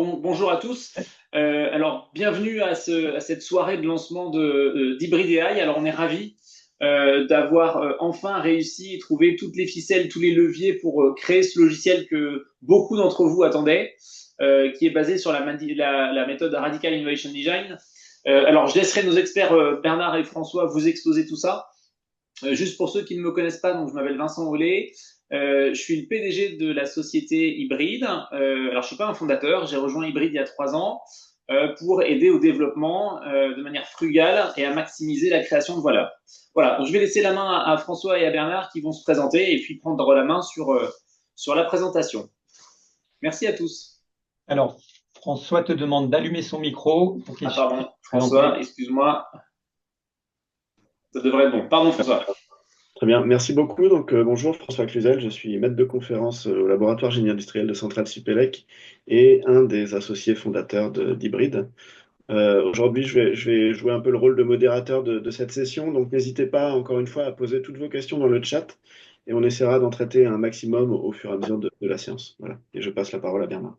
Bonjour à tous. Bienvenue à cette soirée de lancement d'Hybrid AI. Alors, on est ravis d'avoir enfin réussi et trouvé toutes les ficelles, tous les leviers pour créer ce logiciel que beaucoup d'entre vous attendaient, qui est basé sur la méthode Radical Innovation Design. Alors, je laisserai nos experts Bernard et François vous exposer tout ça. Juste pour ceux qui ne me connaissent pas, donc je m'appelle Vincent Rollet. Je suis le PDG de la société Hybrid. Alors, je suis pas un fondateur. J'ai rejoint Hybrid il y a 3 ans pour aider au développement de manière frugale et à maximiser la création de valeur. Voilà. Donc, je vais laisser la main à François et à Bernard qui vont se présenter et puis prendre la main sur la présentation. Merci à tous. Alors, François te demande d'allumer son micro pour qu'il Ah, puisse pardon, se François, présenter. excuse-moi. Ça devrait être bon. Pardon, François. Très bien, merci beaucoup. Bonjour, François Cluzel, je suis maître de conférence au laboratoire génie industriel de Centrale Supélec et un des associés fondateurs d'Hybrid. Aujourd'hui, je vais jouer un peu le rôle de modérateur de cette session, donc n'hésitez pas, encore une fois, à poser toutes vos questions dans le chat et on essaiera d'en traiter un maximum au fur et à mesure de la séance. Voilà. Et je passe la parole à Bernard.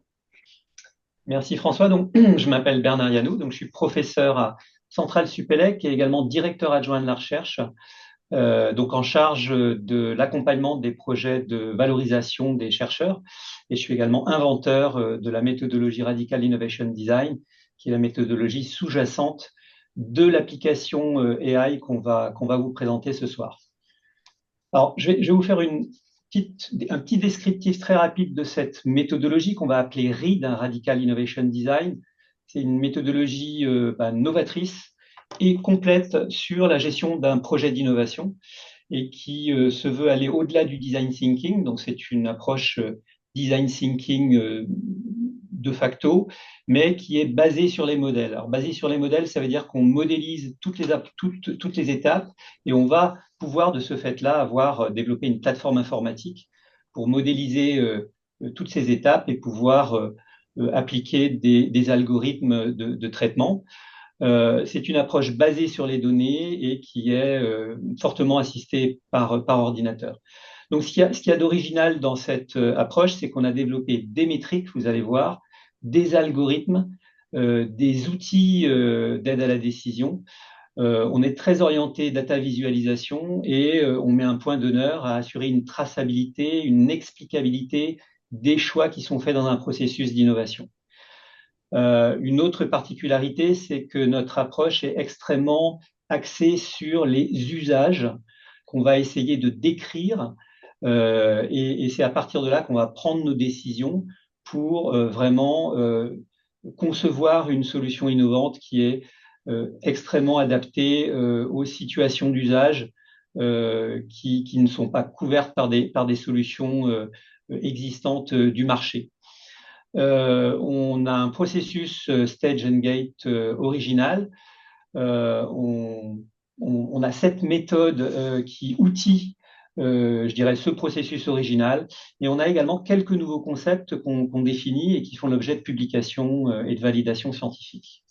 Merci François. Donc, je m'appelle Bernard Yanou, donc je suis professeur à Centrale Supélec et également directeur adjoint de la recherche, donc en charge de l'accompagnement des projets de valorisation des chercheurs. Et je suis également inventeur de la méthodologie Radical Innovation Design, qui est la méthodologie sous-jacente de l'application AI qu'on va vous présenter ce soir. Alors, je vais vous faire un petit descriptif très rapide de cette méthodologie qu'on va appeler RID, Radical Innovation Design. C'est une méthodologie novatrice et complète sur la gestion d'un projet d'innovation et qui se veut aller au-delà du design thinking. Donc, c'est une approche design thinking de facto, mais qui est basée sur les modèles. Alors, basée sur les modèles, ça veut dire qu'on modélise toutes les étapes et on va pouvoir, de ce fait-là, avoir développé une plateforme informatique pour modéliser toutes ces étapes et pouvoir appliquer des algorithmes de traitement. C'est une approche basée sur les données et qui est fortement assistée par ordinateur. Donc, ce qu'il y a d'original dans cette approche, c'est qu'on a développé des métriques, vous allez voir, des algorithmes, des outils d'aide à la décision. On est très orienté data visualisation et on met un point d'honneur à assurer une traçabilité, une explicabilité des choix qui sont faits dans un processus d'innovation. Une autre particularité, c'est que notre approche est extrêmement axée sur les usages qu'on va essayer de décrire et c'est à partir de là qu'on va prendre nos décisions pour vraiment concevoir une solution innovante qui est extrêmement adaptée aux situations d'usage qui ne sont pas couvertes par des solutions existantes du marché. On a un processus stage and gate original. On a cette méthode qui outille, je dirais, ce processus original. Et on a également quelques nouveaux concepts qu'on définit et qui font l'objet de publications et de validations scientifiques.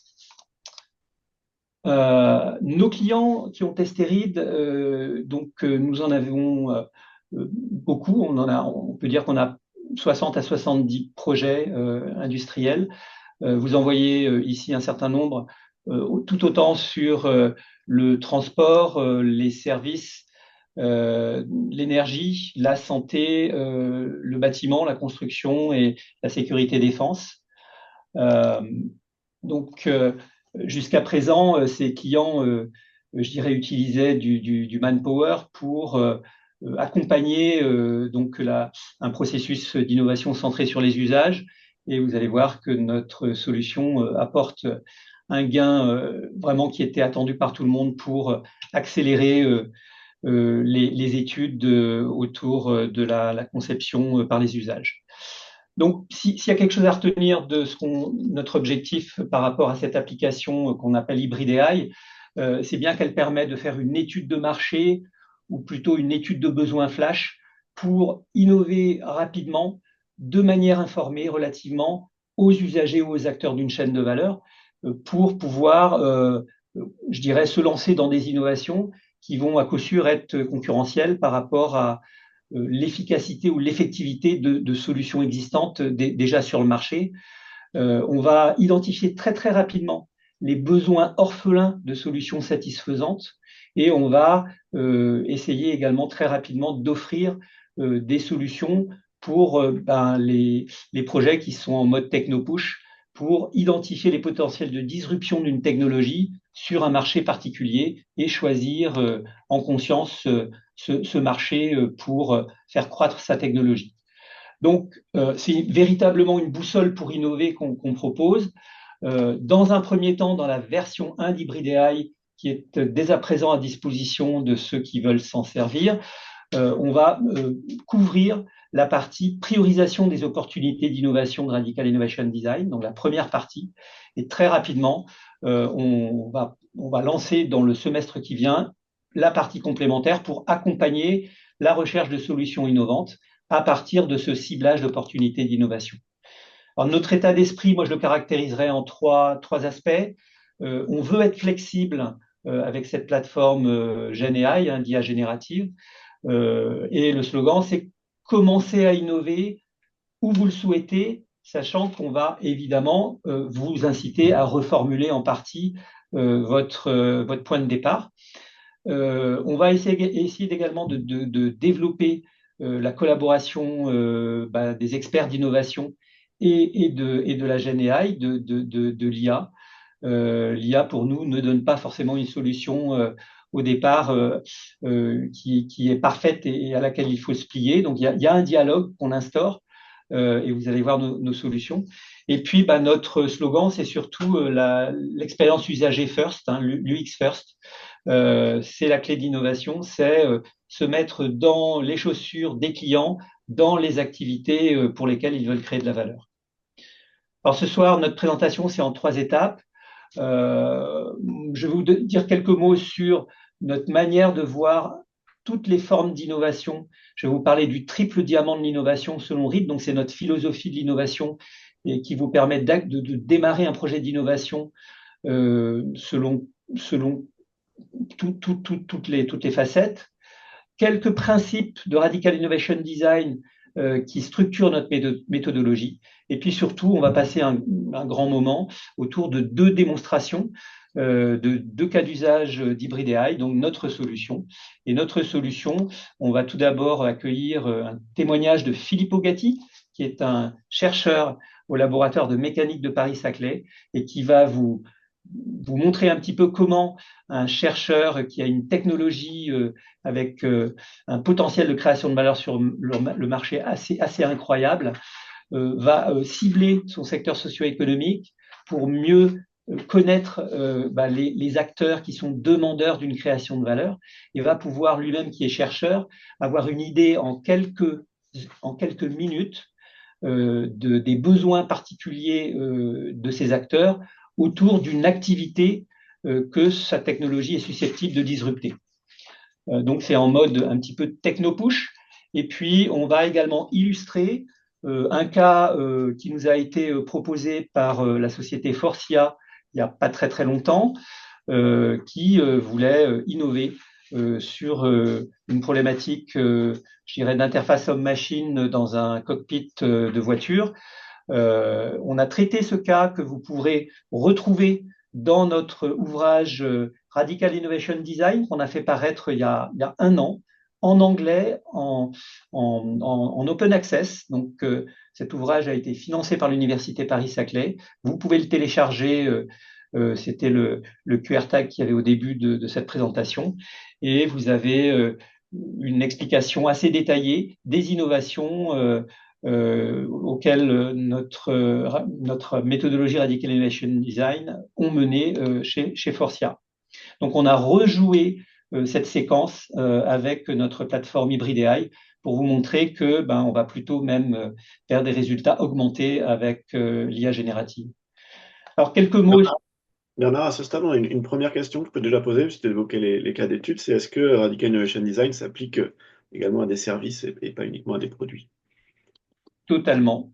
Nos clients qui ont testé RID, nous en avons beaucoup. On peut dire qu'on a 60 à 70 projets industriels. Vous en voyez ici un certain nombre, tout autant sur le transport, les services, l'énergie, la santé, le bâtiment, la construction et la sécurité défense. Euh, donc, jusqu'à présent, ces clients, je dirais, utilisaient du manpower pour accompagner un processus d'innovation centré sur les usages. Et vous allez voir que notre solution apporte un gain vraiment qui était attendu par tout le monde pour accélérer les études autour de la conception par les usages. Donc, s'il y a quelque chose à retenir de notre objectif par rapport à cette application qu'on appelle Hybrid AI, c'est bien qu'elle permet de faire une étude de marché ou plutôt une étude de besoin flash pour innover rapidement, de manière informée relativement aux usagers ou aux acteurs d'une chaîne de valeur, pour pouvoir, je dirais, se lancer dans des innovations qui vont à coup sûr être concurrentielles par rapport à l'efficacité ou l'effectivité de solutions existantes déjà sur le marché. On va identifier très très rapidement les besoins orphelins de solutions satisfaisantes et on va essayer également très rapidement d'offrir des solutions pour les projets qui sont en mode techno-push pour identifier les potentiels de disruption d'une technologie sur un marché particulier et choisir en conscience ce marché pour faire croître sa technologie. Donc, c'est véritablement une boussole pour innover qu'on propose. Dans un premier temps, dans la version 1 d'Hybrid AI, qui est dès à présent à disposition de ceux qui veulent s'en servir, on va couvrir la partie priorisation des opportunités d'innovation de Radical Innovation Design, donc la première partie. Et très rapidement, on va lancer dans le semestre qui vient la partie complémentaire pour accompagner la recherche de solutions innovantes à partir de ce ciblage d'opportunités d'innovation. Alors, notre état d'esprit, moi, je le caractériserais en trois aspects. On veut être flexible avec cette plateforme GenAI, d'IA générative. Et le slogan, c'est commencer à innover où vous le souhaitez, sachant qu'on va évidemment vous inciter à reformuler en partie votre point de départ. On va essayer également de développer la collaboration des experts d'innovation et de la GenAI, de l'IA. L'IA, pour nous, ne donne pas forcément une solution au départ qui est parfaite et à laquelle il faut se plier. Donc, il y a un dialogue qu'on instaure et vous allez voir nos solutions. Et puis, notre slogan, c'est surtout l'expérience usager first, l'UX first. C'est la clé d'innovation, c'est se mettre dans les chaussures des clients, dans les activités pour lesquelles ils veulent créer de la valeur. Alors ce soir, notre présentation, c'est en 3 étapes. Je vais vous dire quelques mots sur notre manière de voir toutes les formes d'innovation. Je vais vous parler du triple diamant de l'innovation selon RID, donc c'est notre philosophie de l'innovation et qui vous permet de démarrer un projet d'innovation selon toutes les facettes. Quelques principes de Radical Innovation Design qui structurent notre méthodologie. Et puis surtout, on va passer un grand moment autour de 2 démonstrations de 2 cas d'usage d'Hybrid AI, donc notre solution. Et notre solution, on va tout d'abord accueillir un témoignage de Filippo Gatti, qui est un chercheur au laboratoire de mécanique de Paris-Saclay et qui va vous montrer un petit peu comment un chercheur qui a une technologie avec un potentiel de création de valeur sur le marché assez incroyable va cibler son secteur socio-économique pour mieux connaître les acteurs qui sont demandeurs d'une création de valeur et va pouvoir lui-même, qui est chercheur, avoir une idée en quelques minutes des besoins particuliers de ces acteurs autour d'une activité que sa technologie est susceptible de disrupter. Donc, c'est en mode un petit peu techno-push. Et puis, on va également illustrer un cas qui nous a été proposé par la société Forcia il n'y a pas très longtemps, qui voulait innover sur une problématique, je dirais, d'interface homme-machine dans un cockpit de voiture. On a traité ce cas que vous pourrez retrouver dans notre ouvrage Radical Innovation Design qu'on a fait paraître il y a 1 an en anglais, en open access. Donc, cet ouvrage a été financé par l'Université Paris-Saclay. Vous pouvez le télécharger. C'était le QR tag qu'il y avait au début de cette présentation. Et vous avez une explication assez détaillée des innovations auxquelles notre méthodologie Radical Innovation Design ont mené chez Forcia. Donc, on a rejoué cette séquence avec notre plateforme Hybrid AI pour vous montrer que on va plutôt même faire des résultats augmentés avec l'IA générative. Alors, quelques mots. Bernard, à ce stade, on a une première question que je peux déjà poser, puisque tu évoquais les cas d'études, c'est est-ce que Radical Innovation Design s'applique également à des services et pas uniquement à des produits? Totalement.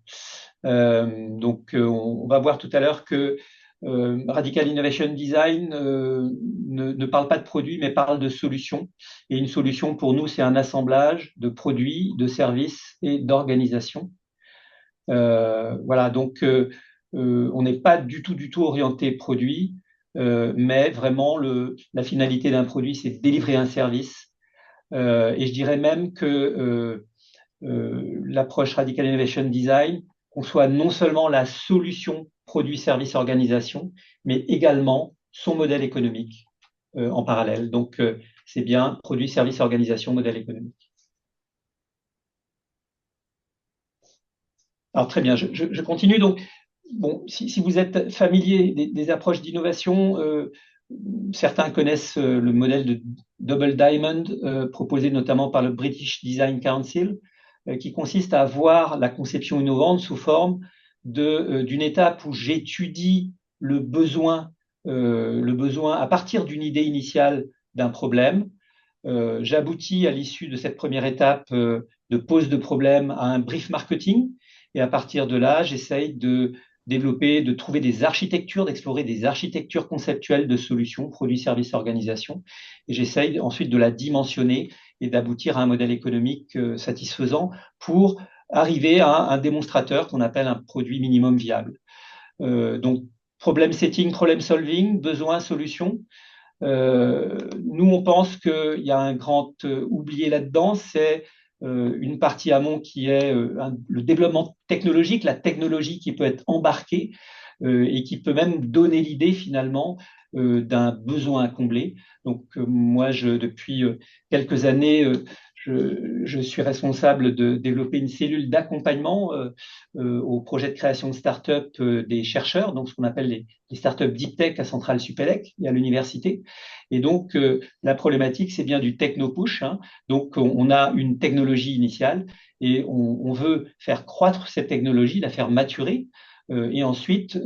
Donc, on va voir tout à l'heure que Radical Innovation Design ne parle pas de produits, mais parle de solutions. Et une solution, pour nous, c'est un assemblage de produits, de services et d'organisations. Voilà, donc on n'est pas du tout orienté produit, mais vraiment la finalité d'un produit, c'est de délivrer un service. Et je dirais même que l'approche Radical Innovation Design conçoit non seulement la solution produit, service, organisation, mais également son modèle économique en parallèle. Donc, c'est bien produit, service, organisation, modèle économique. Alors, très bien, je continue. Donc, bon, si vous êtes familier des approches d'innovation, certains connaissent le modèle de Double Diamond proposé notamment par le British Design Council, qui consiste à voir la conception innovante sous forme d'une étape où j'étudie le besoin à partir d'une idée initiale d'un problème. J'aboutis à l'issue de cette première étape de pose de problème à un brief marketing. Et à partir de là, j'essaye de développer, de trouver des architectures, d'explorer des architectures conceptuelles de solutions, produits, services, organisations. Et j'essaye ensuite de la dimensionner et d'aboutir à un modèle économique satisfaisant pour arriver à un démonstrateur qu'on appelle un produit minimum viable. Donc, problem setting, problem solving, besoin, solution. Nous, on pense qu'il y a un grand oublié là-dedans, c'est une partie amont qui est le développement technologique, la technologie qui peut être embarquée et qui peut même donner l'idée finalement d'un besoin à combler. Donc moi, depuis quelques années, je suis responsable de développer une cellule d'accompagnement au projet de création de start-up des chercheurs, donc ce qu'on appelle les start-up deep tech à Centrale Supélec et à l'université. Et donc la problématique, c'est bien du techno-push. Hein. Donc on a une technologie initiale et on veut faire croître cette technologie, la faire maturer et ensuite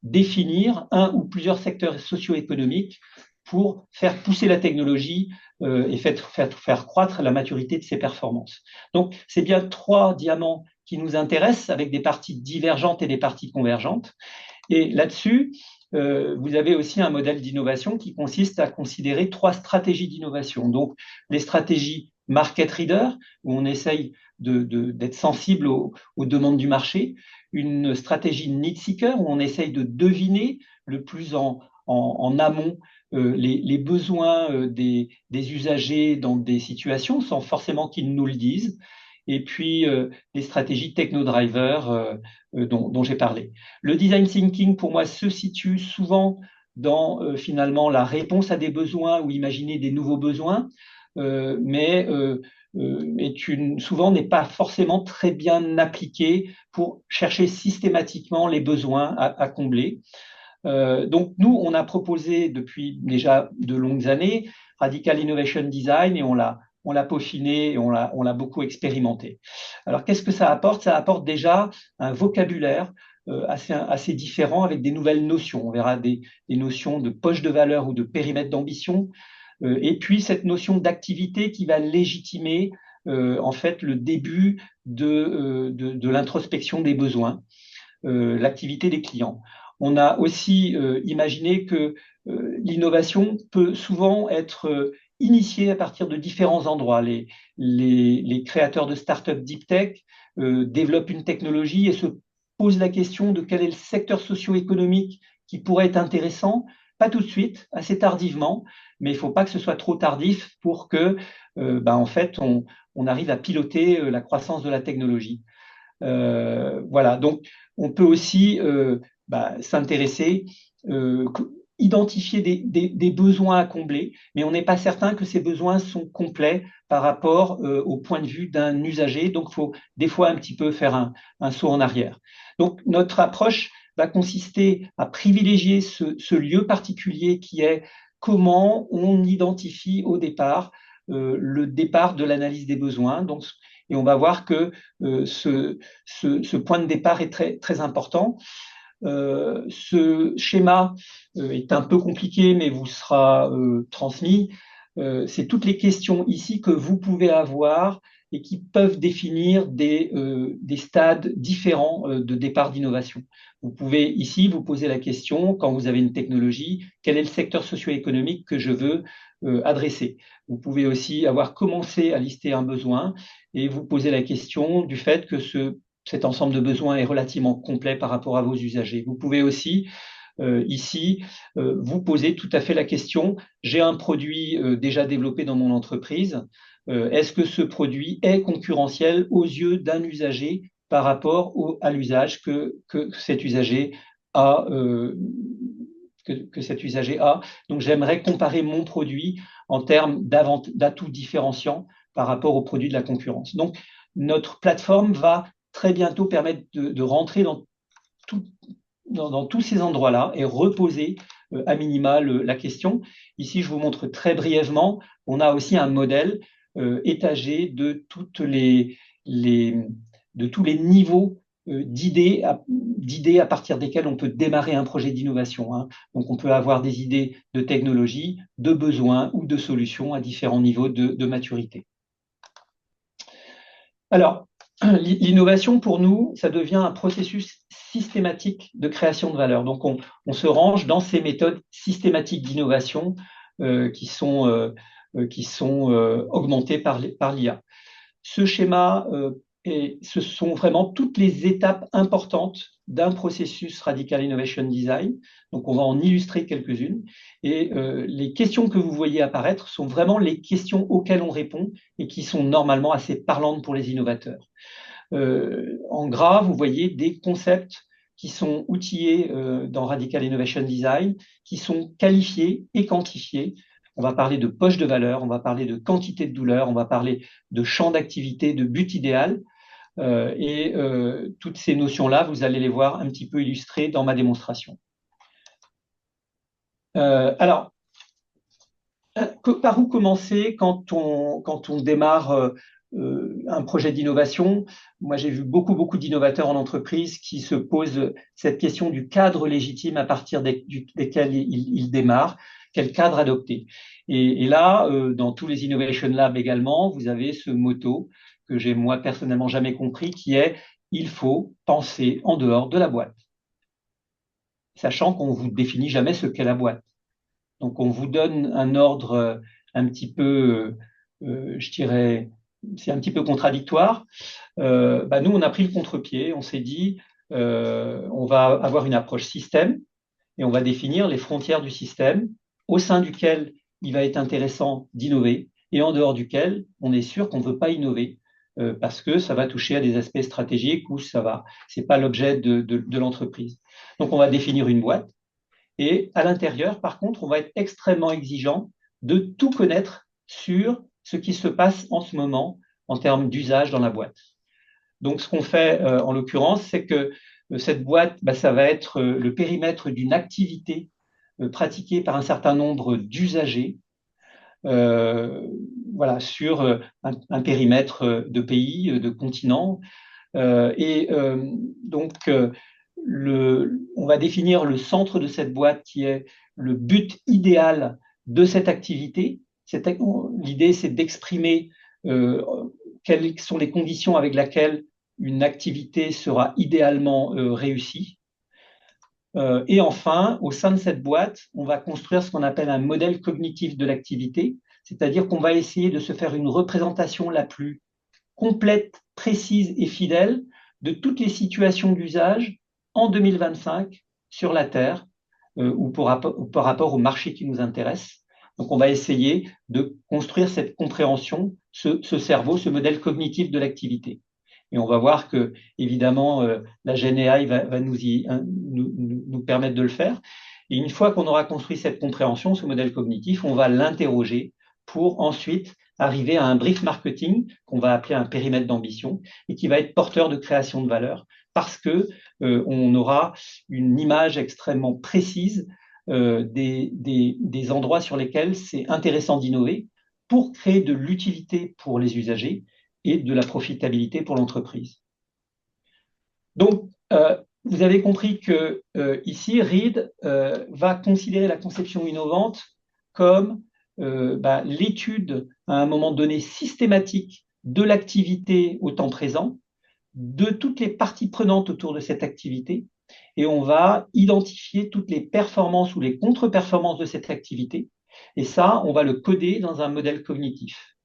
définir un ou plusieurs secteurs socio-économiques pour faire pousser la technologie et faire croître la maturité de ses performances. Donc, c'est bien 3 diamants qui nous intéressent avec des parties divergentes et des parties convergentes. Et là-dessus, vous avez aussi un modèle d'innovation qui consiste à considérer 3 stratégies d'innovation. Donc, les stratégies market reader, où on essaye d'être sensible aux demandes du marché, une stratégie need seeker, où on essaye de deviner le plus en amont les besoins des usagers dans des situations sans forcément qu'ils nous le disent, et puis les stratégies techno-driver dont j'ai parlé. Le design thinking, pour moi, se situe souvent dans finalement la réponse à des besoins ou imaginer des nouveaux besoins, mais souvent n'est pas forcément très bien appliqué pour chercher systématiquement les besoins à combler. Donc nous, on a proposé depuis déjà de longues années Radical Innovation Design et on l'a peaufiné et on l'a beaucoup expérimenté. Alors qu'est-ce que ça apporte? Ça apporte déjà un vocabulaire assez différent avec des nouvelles notions. On verra des notions de poche de valeur ou de périmètre d'ambition. Et puis cette notion d'activité qui va légitimer en fait le début de l'introspection des besoins, l'activité des clients. On a aussi imaginé que l'innovation peut souvent être initiée à partir de différents endroits. Les créateurs de start-up deep tech développent une technologie et se posent la question de quel est le secteur socio-économique qui pourrait être intéressant, pas tout de suite, assez tardivement, mais il ne faut pas que ce soit trop tardif pour que, en fait, on arrive à piloter la croissance de la technologie. Voilà, donc on peut aussi s'intéresser, identifier des besoins à combler, mais on n'est pas certain que ces besoins sont complets par rapport au point de vue d'un usager, donc il faut des fois un petit peu faire un saut en arrière. Donc notre approche va consister à privilégier ce lieu particulier qui est comment on identifie au départ le départ de l'analyse des besoins. Donc, et on va voir que ce point de départ est très, très important. Ce schéma est un peu compliqué, mais vous sera transmis. C'est toutes les questions ici que vous pouvez avoir et qui peuvent définir des stades différents de départ d'innovation. Vous pouvez ici vous poser la question, quand vous avez une technologie, quel est le secteur socio-économique que je veux adresser? Vous pouvez aussi avoir commencé à lister un besoin et vous poser la question du fait que ce cet ensemble de besoins est relativement complet par rapport à vos usagers. Vous pouvez aussi ici vous poser tout à fait la question, j'ai un produit déjà développé dans mon entreprise, est-ce que ce produit est concurrentiel aux yeux d'un usager par rapport à l'usage que cet usager a que cet usager a. Donc, j'aimerais comparer mon produit en termes d'atouts différenciants par rapport aux produits de la concurrence. Donc, notre plateforme va très bientôt permettre de rentrer dans tous ces endroits-là et reposer à minima la question. Ici, je vous montre très brièvement, on a aussi un modèle étagé de tous les niveaux d'idées à partir desquelles on peut démarrer un projet d'innovation. Hein. Donc, on peut avoir des idées de technologie, de besoins ou de solutions à différents niveaux de maturité. Alors, l'innovation, pour nous, ça devient un processus systématique de création de valeur. Donc, on se range dans ces méthodes systématiques d'innovation qui sont augmentées par l'IA. Ce schéma, ce sont vraiment toutes les étapes importantes d'un processus Radical Innovation Design. Donc, on va en illustrer quelques-unes. Et les questions que vous voyez apparaître sont vraiment les questions auxquelles on répond et qui sont normalement assez parlantes pour les innovateurs. En gras, vous voyez des concepts qui sont outillés dans Radical Innovation Design, qui sont qualifiés et quantifiés. On va parler de poche de valeur, on va parler de quantité de douleur, on va parler de champ d'activité, de but idéal. Toutes ces notions-là, vous allez les voir un petit peu illustrées dans ma démonstration. Alors, par où commencer quand on démarre un projet d'innovation? Moi, j'ai vu beaucoup d'innovateurs en entreprise qui se posent cette question du cadre légitime à partir desquels ils démarrent. Quel cadre adopter? Et là, dans tous les Innovation Labs également, vous avez ce motto que j'ai moi personnellement jamais compris, qui est « il faut penser en dehors de la boîte », sachant qu'on vous définit jamais ce qu'est la boîte. Donc, on vous donne un ordre un petit peu, je dirais, c'est un petit peu contradictoire. Nous, on a pris le contre-pied, on s'est dit, on va avoir une approche système et on va définir les frontières du système au sein duquel il va être intéressant d'innover et en dehors duquel on est sûr qu'on ne veut pas innover parce que ça va toucher à des aspects stratégiques ou c'est pas l'objet de l'entreprise. Donc, on va définir une boîte. Et à l'intérieur, par contre, on va être extrêmement exigeant de tout connaître sur ce qui se passe en ce moment en termes d'usage dans la boîte. Donc, ce qu'on fait en l'occurrence, c'est que cette boîte, ça va être le périmètre d'une activité pratiquée par un certain nombre d'usagers sur un périmètre de pays, de continents. On va définir le centre de cette boîte qui est le but idéal de cette activité. L'idée, c'est d'exprimer quelles sont les conditions avec lesquelles une activité sera idéalement réussie. Et enfin, au sein de cette boîte, on va construire ce qu'on appelle un modèle cognitif de l'activité, c'est-à-dire qu'on va essayer de se faire une représentation la plus complète, précise et fidèle de toutes les situations d'usage en 2025 sur la Terre ou par rapport au marché qui nous intéresse. Donc, on va essayer de construire cette compréhension, ce cerveau, ce modèle cognitif de l'activité. Et on va voir que, évidemment, la GenAI va nous permettre de le faire. Et une fois qu'on aura construit cette compréhension, ce modèle cognitif, on va l'interroger pour ensuite arriver à un brief marketing qu'on va appeler un périmètre d'ambition et qui va être porteur de création de valeur parce que on aura une image extrêmement précise des endroits sur lesquels c'est intéressant d'innover pour créer de l'utilité pour les usagers et de la profitabilité pour l'entreprise. Donc, vous avez compris que ici, Reed va considérer la conception innovante comme l'étude à un moment donné systématique de l'activité au temps présent, de toutes les parties prenantes autour de cette activité, et on va identifier toutes les performances ou les contre-performances de cette activité, et ça, on va le coder dans un modèle cognitif.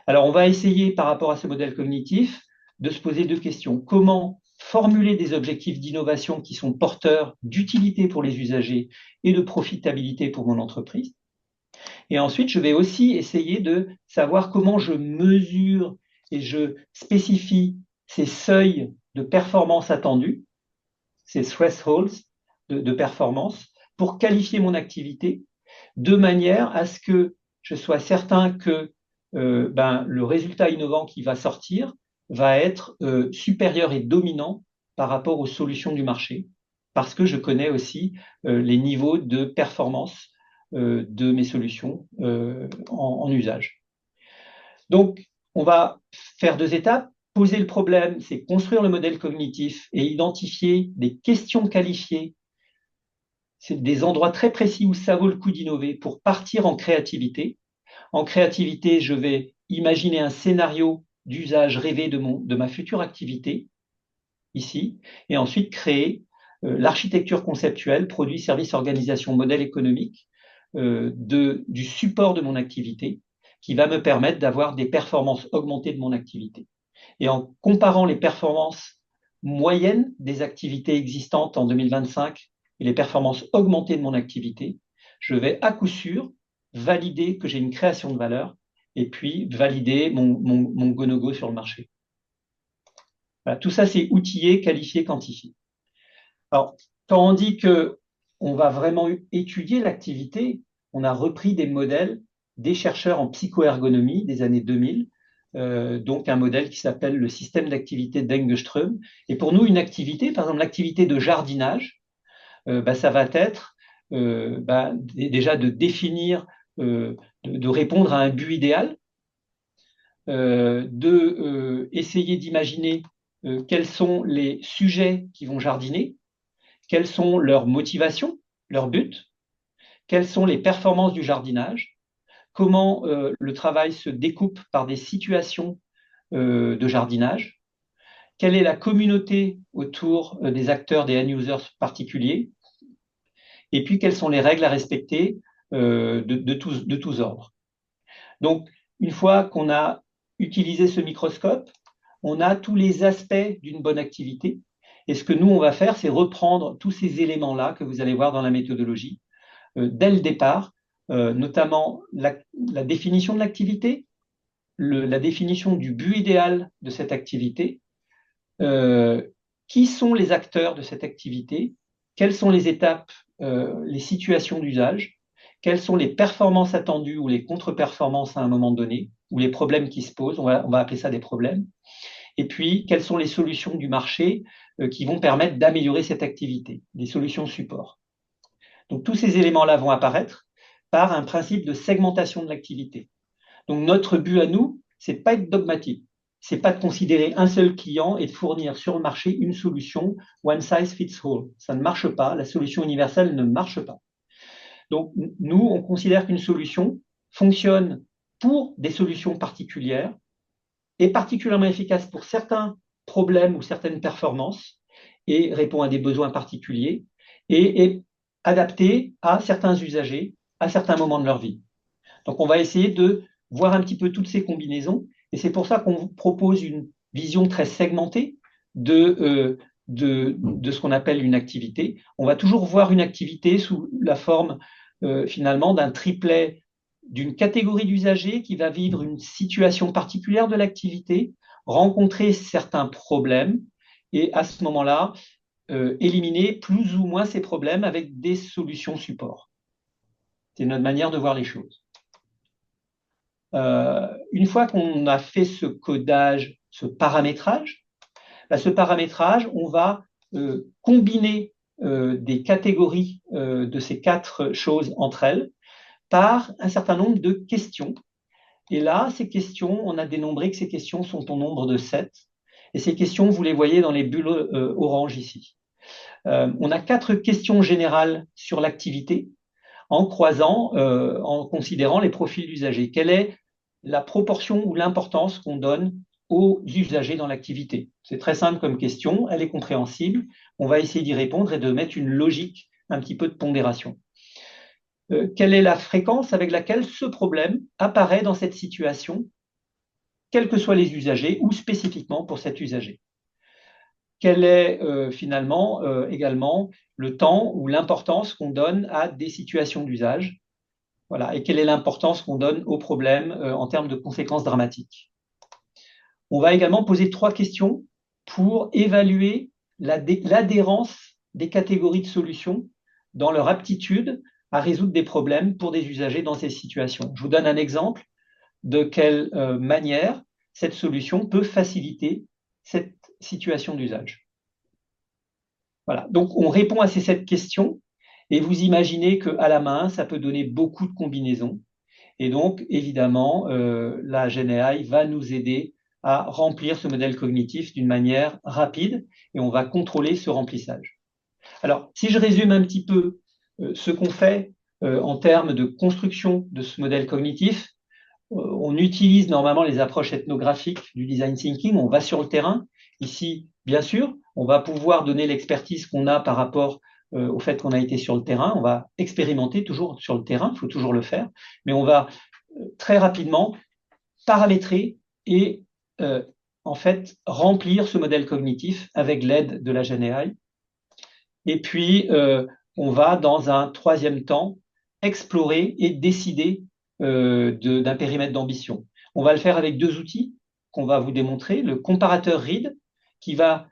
Alors, on va essayer, par rapport à ce modèle cognitif, de se poser deux questions. Comment formuler des objectifs d'innovation qui sont porteurs d'utilité pour les usagers et de profitabilité pour mon entreprise. Et ensuite, je vais aussi essayer de savoir comment je mesure et je spécifie ces seuils de performance attendus, ces thresholds de performance, pour qualifier mon activité de manière à ce que je sois certain que le résultat innovant qui va sortir va être supérieur et dominant par rapport aux solutions du marché, parce que je connais aussi les niveaux de performance de mes solutions en usage. Donc, on va faire 2 étapes. Poser le problème, c'est construire le modèle cognitif et identifier des questions qualifiées. C'est des endroits très précis où ça vaut le coup d'innover pour partir en créativité. En créativité, je vais imaginer un scénario d'usage rêvé de ma future activité, ici, et ensuite créer l'architecture conceptuelle, produit, service, organisation, modèle économique, du support de mon activité, qui va me permettre d'avoir des performances augmentées de mon activité. Et en comparant les performances moyennes des activités existantes en 2025 et les performances augmentées de mon activité, je vais à coup sûr valider que j'ai une création de valeur et puis valider mon go-no-go sur le marché. Voilà, tout ça, c'est outillé, qualifié, quantifié. Alors, quand on dit qu'on va vraiment étudier l'activité, on a repris des modèles des chercheurs en psychoergonomie des années 2000, donc un modèle qui s'appelle le système d'activité d'Engeström. Et pour nous, une activité, par exemple l'activité de jardinage, ça va être déjà de définir, de répondre à un but idéal, essayer d'imaginer quels sont les sujets qui vont jardiner, quelles sont leurs motivations, leurs buts, quelles sont les performances du jardinage, comment le travail se découpe par des situations de jardinage, quelle est la communauté autour des acteurs, des end-users particuliers, et puis quelles sont les règles à respecter de tous ordres. Donc, une fois qu'on a utilisé ce microscope, on a tous les aspects d'une bonne activité. Et ce que nous, on va faire, c'est reprendre tous ces éléments-là que vous allez voir dans la méthodologie, dès le départ, notamment la définition de l'activité, la définition du but idéal de cette activité, qui sont les acteurs de cette activité, quelles sont les étapes, les situations d'usage, quelles sont les performances attendues ou les contre-performances à un moment donné, ou les problèmes qui se posent, on va appeler ça des problèmes, et puis quelles sont les solutions du marché qui vont permettre d'améliorer cette activité, des solutions support. Donc tous ces éléments-là vont apparaître par un principe de segmentation de l'activité. Donc notre but à nous, c'est pas être dogmatique, c'est pas de considérer un seul client et de fournir sur le marché une solution one size fits all. Ça ne marche pas, la solution universelle ne marche pas. Donc nous, on considère qu'une solution fonctionne pour des solutions particulières, est particulièrement efficace pour certains problèmes ou certaines performances et répond à des besoins particuliers et est adapté à certains usagers à certains moments de leur vie. Donc on va essayer de voir un petit peu toutes ces combinaisons et c'est pour ça qu'on vous propose une vision très segmentée de ce qu'on appelle une activité. On va toujours voir une activité sous la forme finalement d'un triplet d'une catégorie d'usagers qui va vivre une situation particulière de l'activité, rencontrer certains problèmes et à ce moment-là, éliminer plus ou moins ces problèmes avec des solutions support. C'est notre manière de voir les choses. Une fois qu'on a fait ce codage, ce paramétrage, on va combiner des catégories de ces 4 choses entre elles par un certain nombre de questions. Et là, ces questions, on a dénombré que ces questions sont au nombre de 7. Et ces questions, vous les voyez dans les bulles orange ici. On a 4 questions générales sur l'activité en croisant, en considérant les profils d'usagers. Quelle est la proportion ou l'importance qu'on donne aux usagers dans l'activité? C'est très simple comme question, elle est compréhensible. On va essayer d'y répondre et de mettre une logique, un petit peu de pondération. Quelle est la fréquence avec laquelle ce problème apparaît dans cette situation, quels que soient les usagers ou spécifiquement pour cet usager? quel est finalement également le temps ou l'importance qu'on donne à des situations d'usage. Voilà, et quelle est l'importance qu'on donne aux problèmes en termes de conséquences dramatiques. On va également poser 3 questions pour évaluer l'adhérence des catégories de solutions dans leur aptitude à résoudre des problèmes pour des usagers dans ces situations. Je vous donne un exemple de quelle manière cette solution peut faciliter cette situation d'usage. Voilà. Donc, on répond à ces 7 questions et vous imaginez qu'à la main, ça peut donner beaucoup de combinaisons. Et donc, évidemment, la GenAI va nous aider à remplir ce modèle cognitif d'une manière rapide et on va contrôler ce remplissage. Alors, si je résume un petit peu ce qu'on fait en termes de construction de ce modèle cognitif, on utilise normalement les approches ethnographiques du design thinking, on va sur le terrain. Ici, bien sûr, on va pouvoir donner l'expertise qu'on a par rapport au fait qu'on a été sur le terrain. On va expérimenter toujours sur le terrain, il faut toujours le faire, mais on va très rapidement paramétrer et en fait remplir ce modèle cognitif avec l'aide de la GenAI. Et puis, on va dans un troisième temps explorer et décider d'un périmètre d'ambition. On va le faire avec 2 outils qu'on va vous démontrer. Le comparateur READ qui va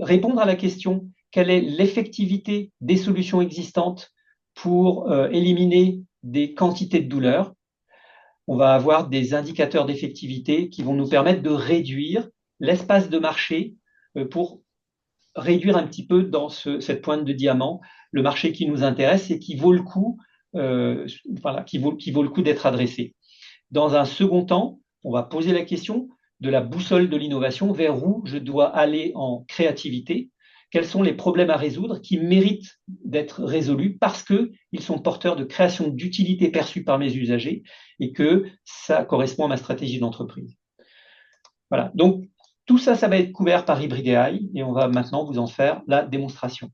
répondre à la question quelle est l'effectivité des solutions existantes pour éliminer des quantités de douleur. On va avoir des indicateurs d'effectivité qui vont nous permettre de réduire l'espace de marché pour réduire un petit peu dans cette pointe de diamant le marché qui nous intéresse et qui vaut le coup, qui vaut le coup d'être adressé. Dans un second temps, on va poser la question de la boussole de l'innovation, vers où je dois aller en créativité, quels sont les problèmes à résoudre qui méritent d'être résolus parce qu'ils sont porteurs de création d'utilité perçue par mes usagers et que ça correspond à ma stratégie d'entreprise. Voilà, donc tout ça, ça va être couvert par Hybrid AI et on va maintenant vous en faire la démonstration.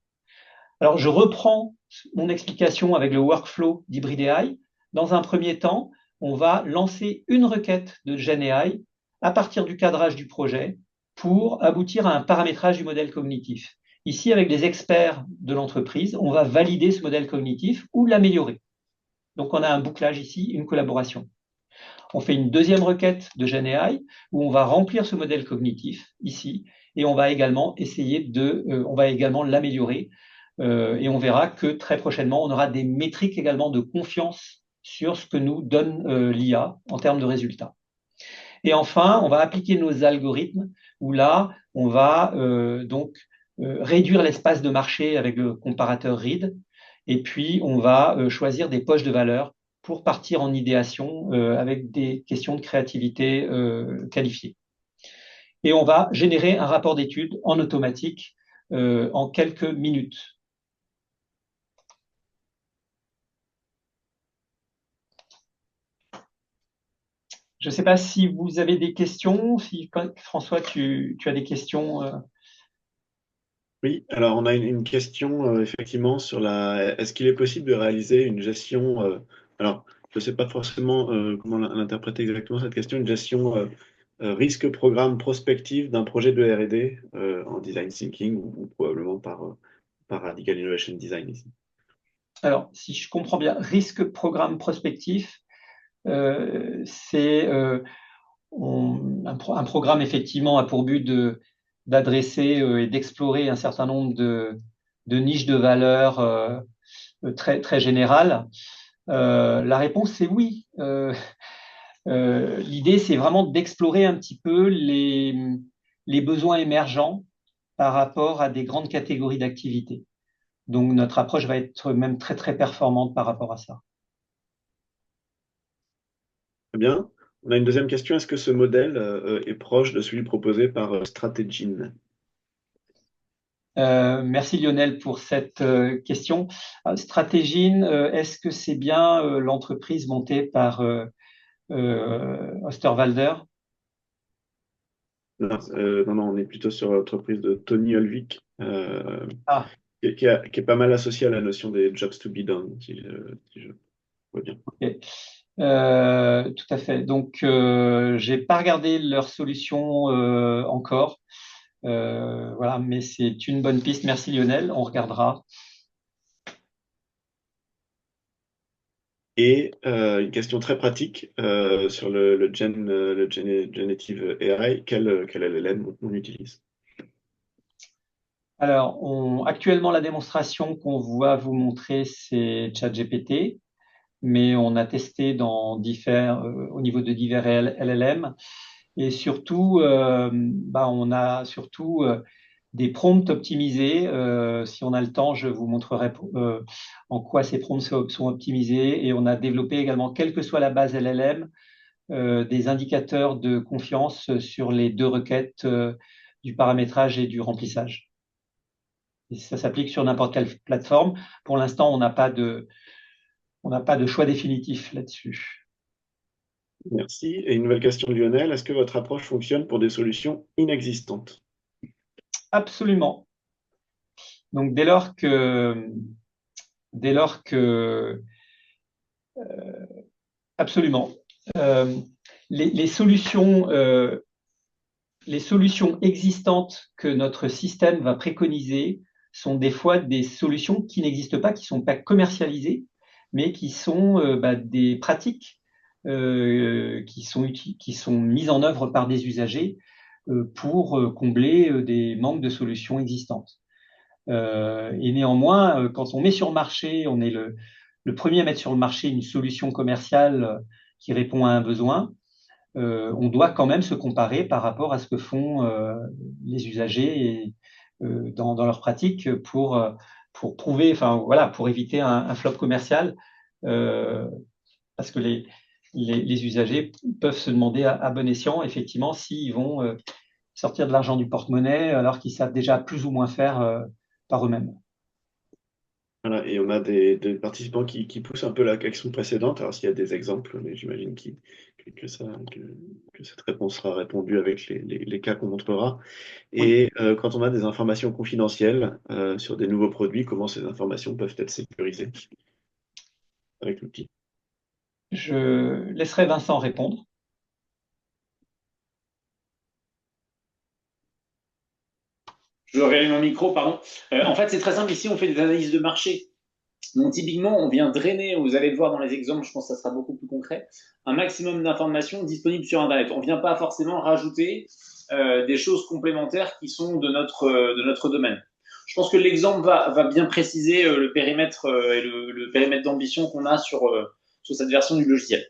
Alors, je reprends mon explication avec le workflow d'Hybrid AI. Dans un premier temps, on va lancer une requête de GenAI à partir du cadrage du projet pour aboutir à un paramétrage du modèle cognitif. Ici, avec des experts de l'entreprise, on va valider ce modèle cognitif ou l'améliorer. Donc, on a un bouclage ici, une collaboration. On fait une deuxième requête de GenAI où on va remplir ce modèle cognitif ici et on va également on va également l'améliorer et on verra que très prochainement, on aura des métriques également de confiance sur ce que nous donne l'IA en termes de résultats. Et enfin, on va appliquer nos algorithmes où là, on va réduire l'espace de marché avec le comparateur READ et puis on va choisir des poches de valeur pour partir en idéation avec des questions de créativité qualifiées. Et on va générer un rapport d'étude en automatique en quelques minutes. Je ne sais pas si vous avez des questions, si François, tu as des questions. Oui, alors on a une question effectivement sur est-ce qu'il est possible de réaliser une gestion, alors je ne sais pas forcément comment l'interpréter exactement cette question, une gestion risque programme prospective d'un projet de R&D en design thinking ou probablement par Radical Innovation Design ici. Alors, si je comprends bien, risque programme prospectif, c'est un programme effectivement a pour but d'adresser et d'explorer un certain nombre de niches de valeur très, très générales. La réponse, c'est oui. L'idée, c'est vraiment d'explorer un petit peu les besoins émergents par rapport à des grandes catégories d'activités. Donc, notre approche va être même très, très performante par rapport à ça. Très bien. On a une deuxième question. Est-ce que ce modèle est proche de celui proposé par Strategene? Merci Lionel pour cette question. Stratégine, est-ce que c'est bien l'entreprise montée par Osterwalder? Non, non, on est plutôt sur l'entreprise de Tony Ulvik, Ah, qui est pas mal associée à la notion des jobs to be done, si je vois bien. ok. Tout à fait. Donc, j'ai pas regardé leur solution encore. Voilà, mais c'est une bonne piste. Merci Lionel, on regardera. Et une question très pratique sur le Generative AI, quel LLM on utilise? Alors, actuellement, la démonstration qu'on va vous montrer, c'est ChatGPT, mais on a testé au niveau de divers LLM. Et surtout, on a surtout des prompts optimisés. Si on a le temps, je vous montrerai en quoi ces prompts sont optimisés. Et on a développé également, quelle que soit la base LLM, des indicateurs de confiance sur les deux requêtes du paramétrage et du remplissage. Et ça s'applique sur n'importe quelle plateforme. Pour l'instant, on n'a pas de choix définitif là-dessus. Merci. Et une nouvelle question de Lionel, est-ce que votre approche fonctionne pour des solutions inexistantes? Absolument. Donc, dès lors que absolument, euh, les solutions, les solutions existantes que notre système va préconiser sont des fois des solutions qui n'existent pas, qui ne sont pas commercialisées, mais qui sont des pratiques qui sont mises en œuvre par des usagers pour combler des manques de solutions existantes. Et néanmoins, quand on met sur le marché, on est le premier à mettre sur le marché une solution commerciale qui répond à un besoin, on doit quand même se comparer par rapport à ce que font les usagers dans leur pratique pour prouver, enfin voilà, pour éviter un flop commercial, euh, parce que les usagers peuvent se demander à bon escient, effectivement, s'ils vont sortir de l'argent du porte-monnaie alors qu'ils savent déjà plus ou moins faire par eux-mêmes. Voilà, et on a des participants qui poussent un peu la question précédente. Alors, s'il y a des exemples, mais j'imagine que cette réponse sera répondue avec les cas qu'on montrera. Oui, Et quand on a des informations confidentielles sur des nouveaux produits, comment ces informations peuvent être sécurisées avec l'outil? je laisserai Vincent répondre. Je réallume mon micro, pardon. En fait, c'est très simple. Ici, on fait des analyses de marché. Donc, typiquement, on vient drainer, vous allez le voir dans les exemples, je pense que ça sera beaucoup plus concret, un maximum d'informations disponibles sur Internet. On ne vient pas forcément rajouter des choses complémentaires qui sont de notre domaine. Je pense que l'exemple va bien préciser le périmètre et le périmètre d'ambition qu'on a sur cette version du logiciel.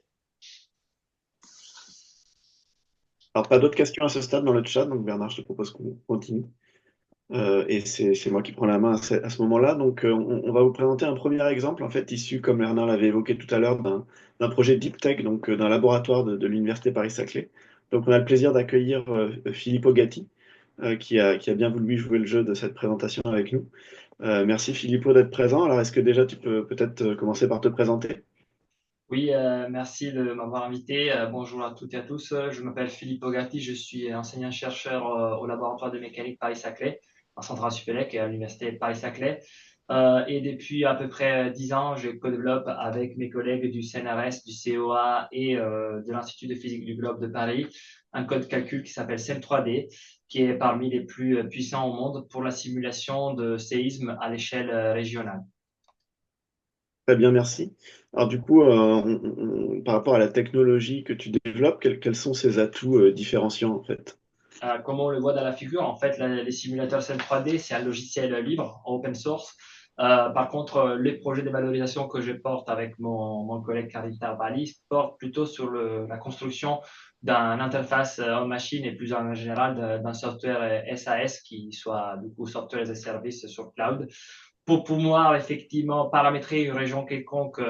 Alors, pas d'autres questions à ce stade dans le chat, donc Bernard, je te propose qu'on continue. Et c'est moi qui prends la main à ce moment-là. Donc, on va vous présenter un premier exemple, en fait, issu, comme Bernard l'avait évoqué tout à l'heure, d'un projet Deep Tech, donc d'un laboratoire de l'Université Paris-Saclay. Donc, on a le plaisir d'accueillir Filippo Gatti, qui a bien voulu jouer le jeu de cette présentation avec nous. Merci Filippo d'être présent. Alors, est-ce que déjà tu peux peut-être commencer par te présenter? Oui, merci de m'avoir invité. Bonjour à toutes et à tous. Je m'appelle Philippe Ogatti, je suis enseignant-chercheur au laboratoire de mécanique Paris-Saclay, en Centrale Supélec et à l'université Paris-Saclay. Et depuis à peu près 10 ans, je co-développe avec mes collègues du CNRS, du COA et de l'Institut de physique du globe de Paris un code calcul qui s'appelle SEM3D, qui est parmi les plus puissants au monde pour la simulation de séismes à l'échelle régionale. Très bien, merci. Alors du coup, par rapport à la technologie que tu développes, quels sont ses atouts différenciants en fait? Comme on le voit dans la figure, en fait, les simulateurs Cell 3D, c'est un logiciel libre, open source. Par contre, les projets de valorisation que je porte avec mon collègue Carita Balis portent plutôt sur la construction d'un interface homme-machine et plus en général d'un software SAS qui soit du coup software as a service sur cloud pour pouvoir effectivement paramétrer une région quelconque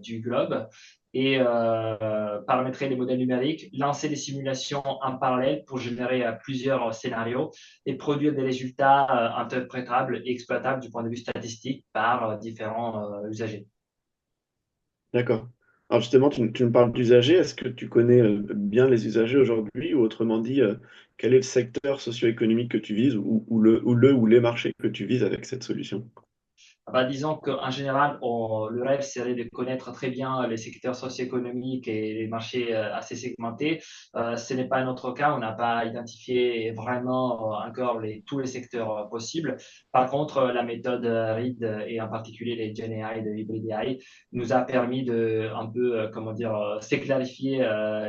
du globe et paramétrer les modèles numériques, lancer des simulations en parallèle pour générer plusieurs scénarios et produire des résultats interprétables et exploitables du point de vue statistique par différents usagers. D'accord. Alors justement, tu me parles d'usagers. Est-ce que tu connais bien les usagers aujourd'hui, ou autrement dit, quel est le secteur socio-économique que tu vises, ou les marchés que tu vises avec cette solution? Disons qu'en général, le rêve serait de connaître très bien les secteurs socio-économiques et les marchés assez segmentés. Ce n'est pas notre cas, on n'a pas identifié vraiment encore tous les secteurs possibles. Par contre, la méthode READ et en particulier les GenAI de Hybrid AI nous a permis de un peu, comment dire, s'éclarifier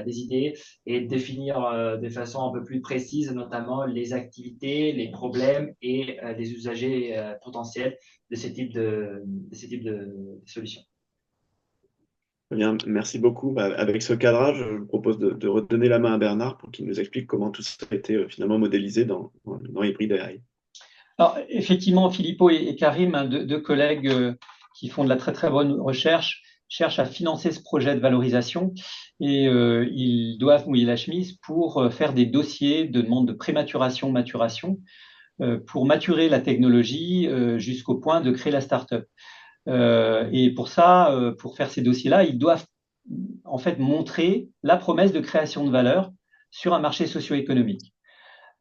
des idées et définir de façon un peu plus précise, notamment les activités, les problèmes et les usagers potentiels de ces types de solutions. Très bien, merci beaucoup. Bah, avec ce cadrage, je vous propose de redonner la main à Bernard pour qu'il nous explique comment tout ça a été finalement modélisé dans Hybrid AI. Alors, effectivement, Filippo et Karim, hein, deux collègues qui font de la très très bonne recherche, cherchent à financer ce projet de valorisation et ils doivent mouiller la chemise pour faire des dossiers de demande de prématuration-maturation pour maturer la technologie jusqu'au point de créer la start-up. Et pour ça, pour faire ces dossiers-là, ils doivent en fait montrer la promesse de création de valeur sur un marché socio-économique.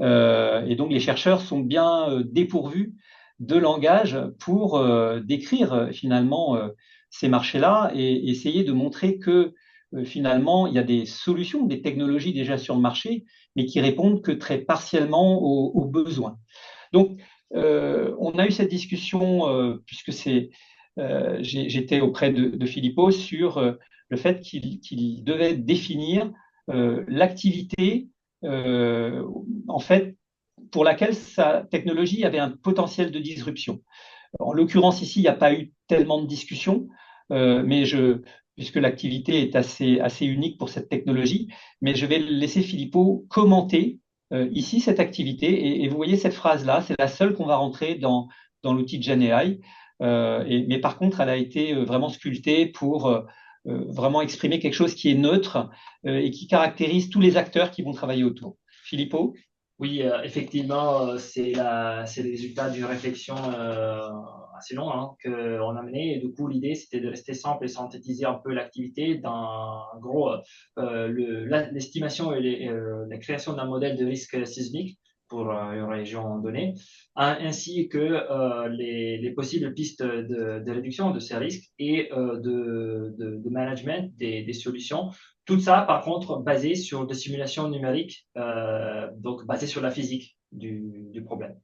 Et donc les chercheurs sont bien dépourvus de langage pour décrire finalement ces marchés-là et essayer de montrer que finalement il y a des solutions, des technologies déjà sur le marché, mais qui répondent que très partiellement aux besoins. Donc on a eu cette discussion puisque j'étais auprès de Filippo sur le fait qu'il devait définir l'activité en fait, pour laquelle sa technologie avait un potentiel de disruption. En l'occurrence, ici, il n'y a pas eu tellement de discussion, mais puisque l'activité est assez unique pour cette technologie, mais je vais laisser Filippo commenter ici cette activité. Et vous voyez cette phrase-là, c'est la seule qu'on va rentrer dans l'outil de GenAI. Mais par contre, elle a été vraiment sculptée pour vraiment exprimer quelque chose qui est neutre et qui caractérise tous les acteurs qui vont travailler autour. Filippo? Oui, effectivement, c'est le résultat d'une réflexion assez longue qu'on a menée. Et du coup, l'idée, c'était de rester simple et synthétiser un peu l'activité dans, en gros, l'estimation et la création d'un modèle de risque sismique pour une région donnée, ainsi que les possibles pistes de réduction de ces risques et de management des solutions. Tout ça, par contre, basé sur des simulations numériques, donc basées sur la physique du problème.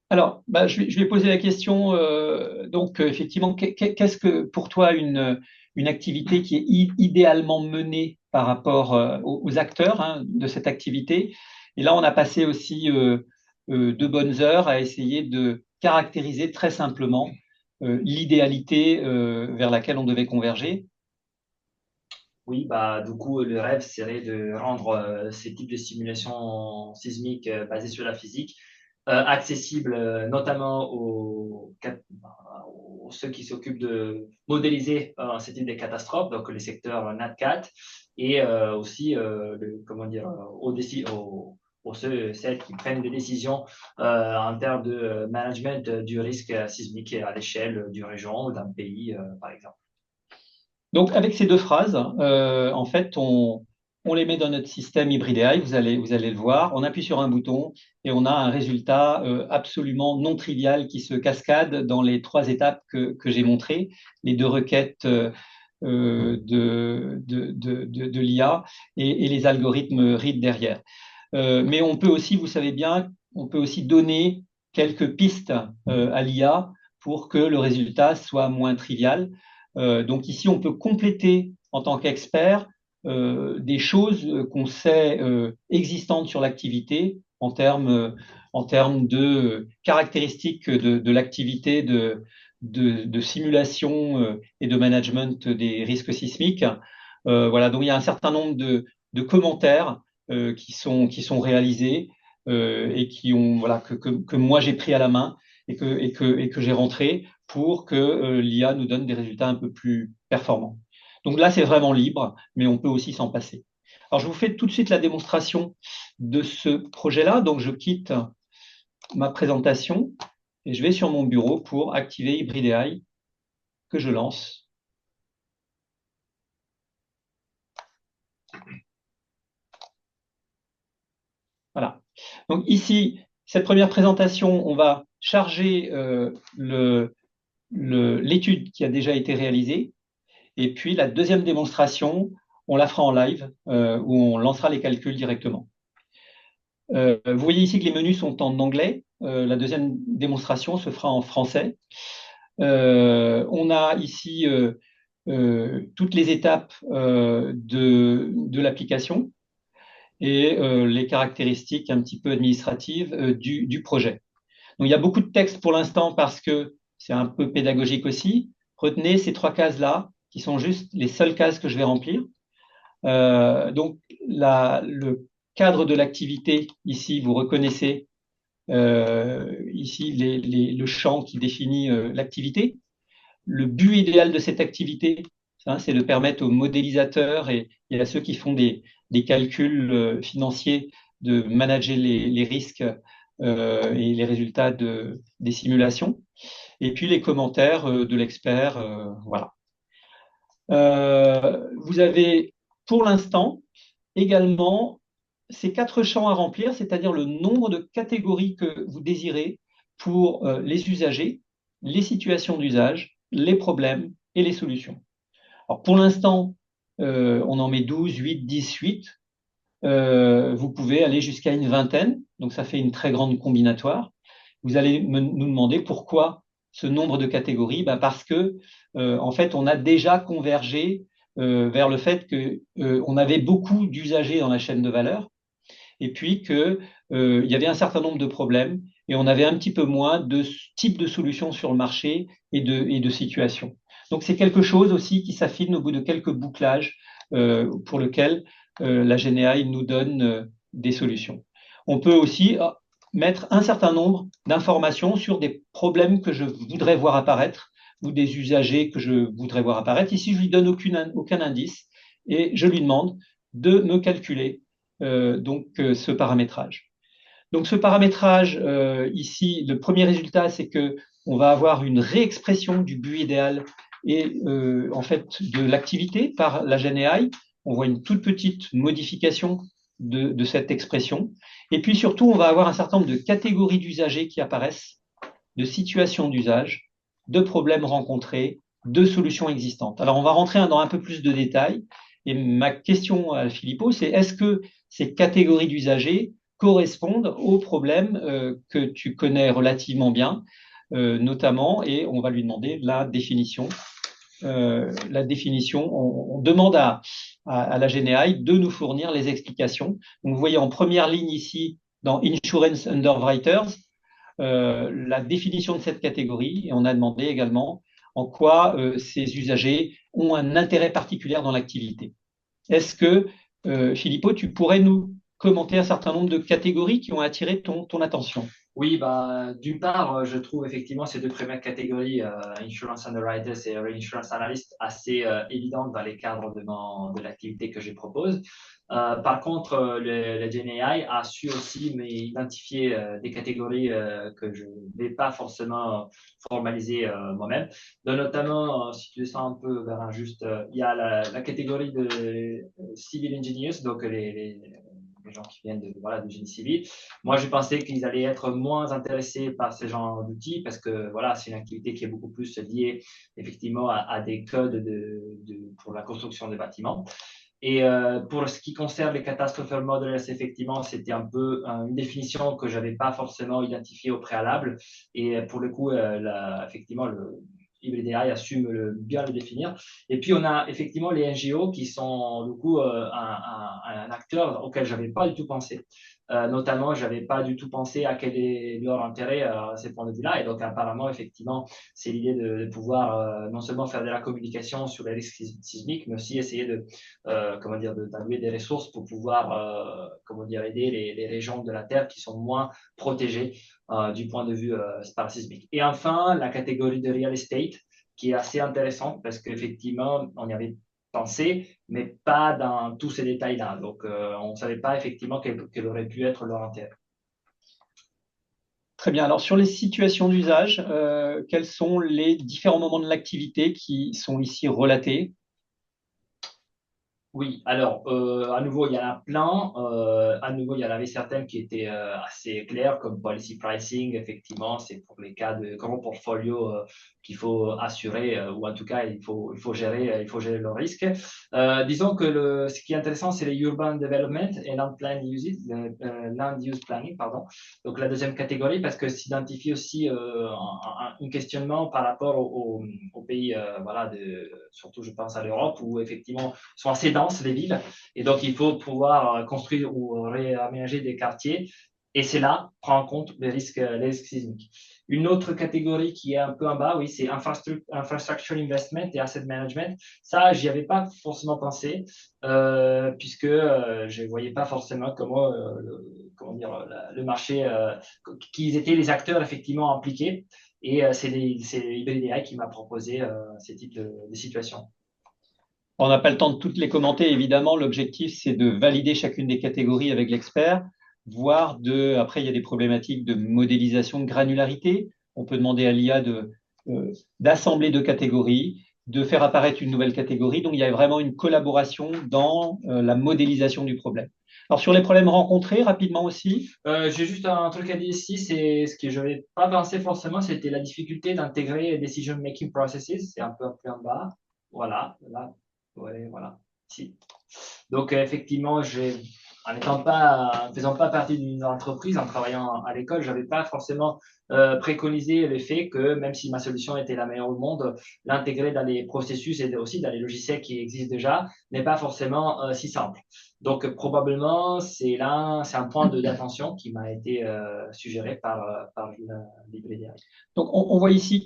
Alors, je vais poser la question. Donc, effectivement, qu'est-ce que pour toi une activité qui est idéalement menée par rapport aux acteurs hein, de cette activité? Et là, on a passé aussi 2 bonnes heures à essayer de caractériser très simplement l'idéalité vers laquelle on devait converger. Oui, du coup, le rêve serait de rendre ces types de simulations sismiques basées sur la physique accessibles notamment aux ceux qui s'occupent de modéliser ces types de catastrophes, donc les secteurs NatCat, et aussi, comment dire, celles qui prennent des décisions en termes de management du risque sismique à l'échelle d'une région ou d'un pays, par exemple. Donc, avec ces 2 phrases, en fait, on les met dans notre système Hybrid AI, vous allez le voir. On appuie sur un bouton et on a un résultat absolument non trivial qui se cascade dans les 3 étapes que j'ai montrées, les 2 requêtes de l'IA et les algorithmes READ derrière. Mais on peut aussi, vous savez bien, on peut aussi donner quelques pistes à l'IA pour que le résultat soit moins trivial. Donc ici, on peut compléter en tant qu'expert des choses qu'on sait existantes sur l'activité en termes de caractéristiques de l'activité de simulation et de management des risques sismiques. Voilà, donc il y a un certain nombre de commentaires qui sont réalisés et qui ont voilà que moi j'ai pris à la main et que j'ai rentré pour que l'IA nous donne des résultats un peu plus performants. Donc là, c'est vraiment libre, mais on peut aussi s'en passer. Alors, je vous fais tout de suite la démonstration de ce projet-là. Donc, je quitte ma présentation et je vais sur mon bureau pour activer Hybrid AI que je lance. Voilà. Donc ici, cette première présentation, on va charger l'étude qui a déjà été réalisée. Et puis la deuxième démonstration, on la fera en live, où on lancera les calculs directement. Vous voyez ici que les menus sont en anglais. La deuxième démonstration se fera en français. On a ici toutes les étapes de l'application et les caractéristiques un petit peu administratives du projet. Donc, il y a beaucoup de texte pour l'instant parce que c'est un peu pédagogique aussi. Retenez ces 3 cases-là, qui sont juste les seules cases que je vais remplir. Donc, le cadre de l'activité, ici, vous reconnaissez ici le champ qui définit l'activité. Le but idéal de cette activité, hein, c'est de permettre aux modélisateurs et à ceux qui font des calculs financiers de manager les risques et les résultats des simulations. Et puis les commentaires de l'expert, voilà. Vous avez pour l'instant également ces 4 champs à remplir, c'est-à-dire le nombre de catégories que vous désirez pour les usagers, les situations d'usage, les problèmes et les solutions. Alors pour l'instant, on en met 12, 8, 10, 8. Vous pouvez aller jusqu'à une vingtaine, donc ça fait une très grande combinatoire. Vous allez nous demander pourquoi ce nombre de catégories. Ben parce que, en fait, on a déjà convergé vers le fait que on avait beaucoup d'usagers dans la chaîne de valeur, et puis que il y avait un certain nombre de problèmes, et on avait un petit peu moins de types de solutions sur le marché et de situations. Donc c'est quelque chose aussi qui s'affine au bout de quelques bouclages pour lequel la GNI nous donne des solutions. On peut aussi mettre un certain nombre d'informations sur des problèmes que je voudrais voir apparaître ou des usagers que je voudrais voir apparaître. Ici, je lui donne aucun indice et je lui demande de me calculer ce paramétrage. Donc ce paramétrage, ici, le premier résultat, c'est que on va avoir une réexpression du but idéal et en fait de l'activité par la GenAI. On voit une toute petite modification de cette expression. Et puis surtout, on va avoir un certain nombre de catégories d'usagers qui apparaissent, de situations d'usage, de problèmes rencontrés, de solutions existantes. Alors on va rentrer dans un peu plus de détails. Et ma question à Filippo, c'est est-ce que ces catégories d'usagers correspondent aux problèmes que tu connais relativement bien, notamment, et on va lui demander la définition. On demande à la GNI de nous fournir les explications. Donc, vous voyez en première ligne ici, dans Insurance Underwriters, la définition de cette catégorie, et on a demandé également en quoi ces usagers ont un intérêt particulier dans l'activité. Est-ce que, Filippo, tu pourrais nous commenter un certain nombre de catégories qui ont attiré ton attention? Oui, bah, d'une part, je trouve effectivement ces 2 premières catégories, Insurance Underwriters et Reinsurance Analyst, assez évidentes dans les cadres de l'activité que je propose. Par contre, le GenAI a su aussi m'identifier des catégories que je ne vais pas forcément formaliser moi-même. Donc, notamment, si tu descends un peu vers un juste, il y a la catégorie de Civil Engineers, donc les gens qui viennent de génie civil. Moi, je pensais qu'ils allaient être moins intéressés par ce genre d'outils parce que voilà, c'est une activité qui est beaucoup plus liée effectivement à des codes pour la construction des bâtiments. Et pour ce qui concerne les catastrophes models, effectivement, c'était un peu une définition que je n'avais pas forcément identifiée au préalable. Et pour le coup, effectivement, le HybridAI assume bien le définir. Et puis, on a effectivement les NGO qui sont du coup un acteur auquel je n'avais pas du tout pensé. Notamment, je n'avais pas du tout pensé à quel est leur intérêt à ces points de vue-là. Et donc, apparemment, effectivement, c'est l'idée de pouvoir non seulement faire de la communication sur les risques sismiques, mais aussi essayer d'allouer des ressources pour pouvoir aider les régions de la Terre qui sont moins protégées du point de vue parasismique. Et enfin, la catégorie de real estate, qui est assez intéressante parce qu'effectivement, on y avait pensé, mais pas dans tous ces détails-là. Donc, on ne savait pas effectivement quel aurait pu être leur intérêt. Très bien. Alors, sur les situations d'usage, quels sont les différents moments de l'activité qui sont ici relatés? Oui, alors à nouveau, il y en a plein. À nouveau, il y en avait certaines qui étaient assez claires, comme policy pricing. Effectivement, c'est pour les cas de grands portfolios qu'il faut assurer, ou en tout cas, il faut gérer le risque. Disons que ce qui est intéressant, c'est les urban development et land use planning, pardon. Donc la deuxième catégorie, parce que s'identifie aussi un questionnement par rapport aux pays, voilà, surtout je pense à l'Europe, où effectivement sont assez denses, les villes, et donc il faut pouvoir construire ou réaménager des quartiers. Et c'est là, prendre en compte les risques sismiques. Une autre catégorie qui est un peu en bas, oui, c'est infrastructure investment et asset management. Ça, j'y avais pas forcément pensé, puisque je ne voyais pas forcément comment dire, le marché, qui étaient les acteurs effectivement impliqués. Et c'est Hybrid AI qui m'a proposé ces types de situations. On n'a pas le temps de toutes les commenter, évidemment. L'objectif, c'est de valider chacune des catégories avec l'expert, voire après, il y a des problématiques de modélisation de granularité. On peut demander à l'IA d'assembler deux catégories, de faire apparaître une nouvelle catégorie. Donc, il y a vraiment une collaboration dans la modélisation du problème. Alors, sur les problèmes rencontrés, rapidement aussi. J'ai juste un truc à dire ici, c'est ce que je n'avais pas pensé forcément, c'était la difficulté d'intégrer decision making processes. C'est un peu plus en bas. Voilà, là, ouais, voilà. Ici. Donc, effectivement, en faisant pas partie d'une entreprise, en travaillant à l'école, je n'avais pas forcément préconisé le fait que, même si ma solution était la meilleure au monde, l'intégrer dans les processus et aussi dans les logiciels qui existent déjà n'est pas forcément si simple. Donc, probablement, c'est un point d'attention qui m'a été suggéré par l'IBDI. Donc, on voit ici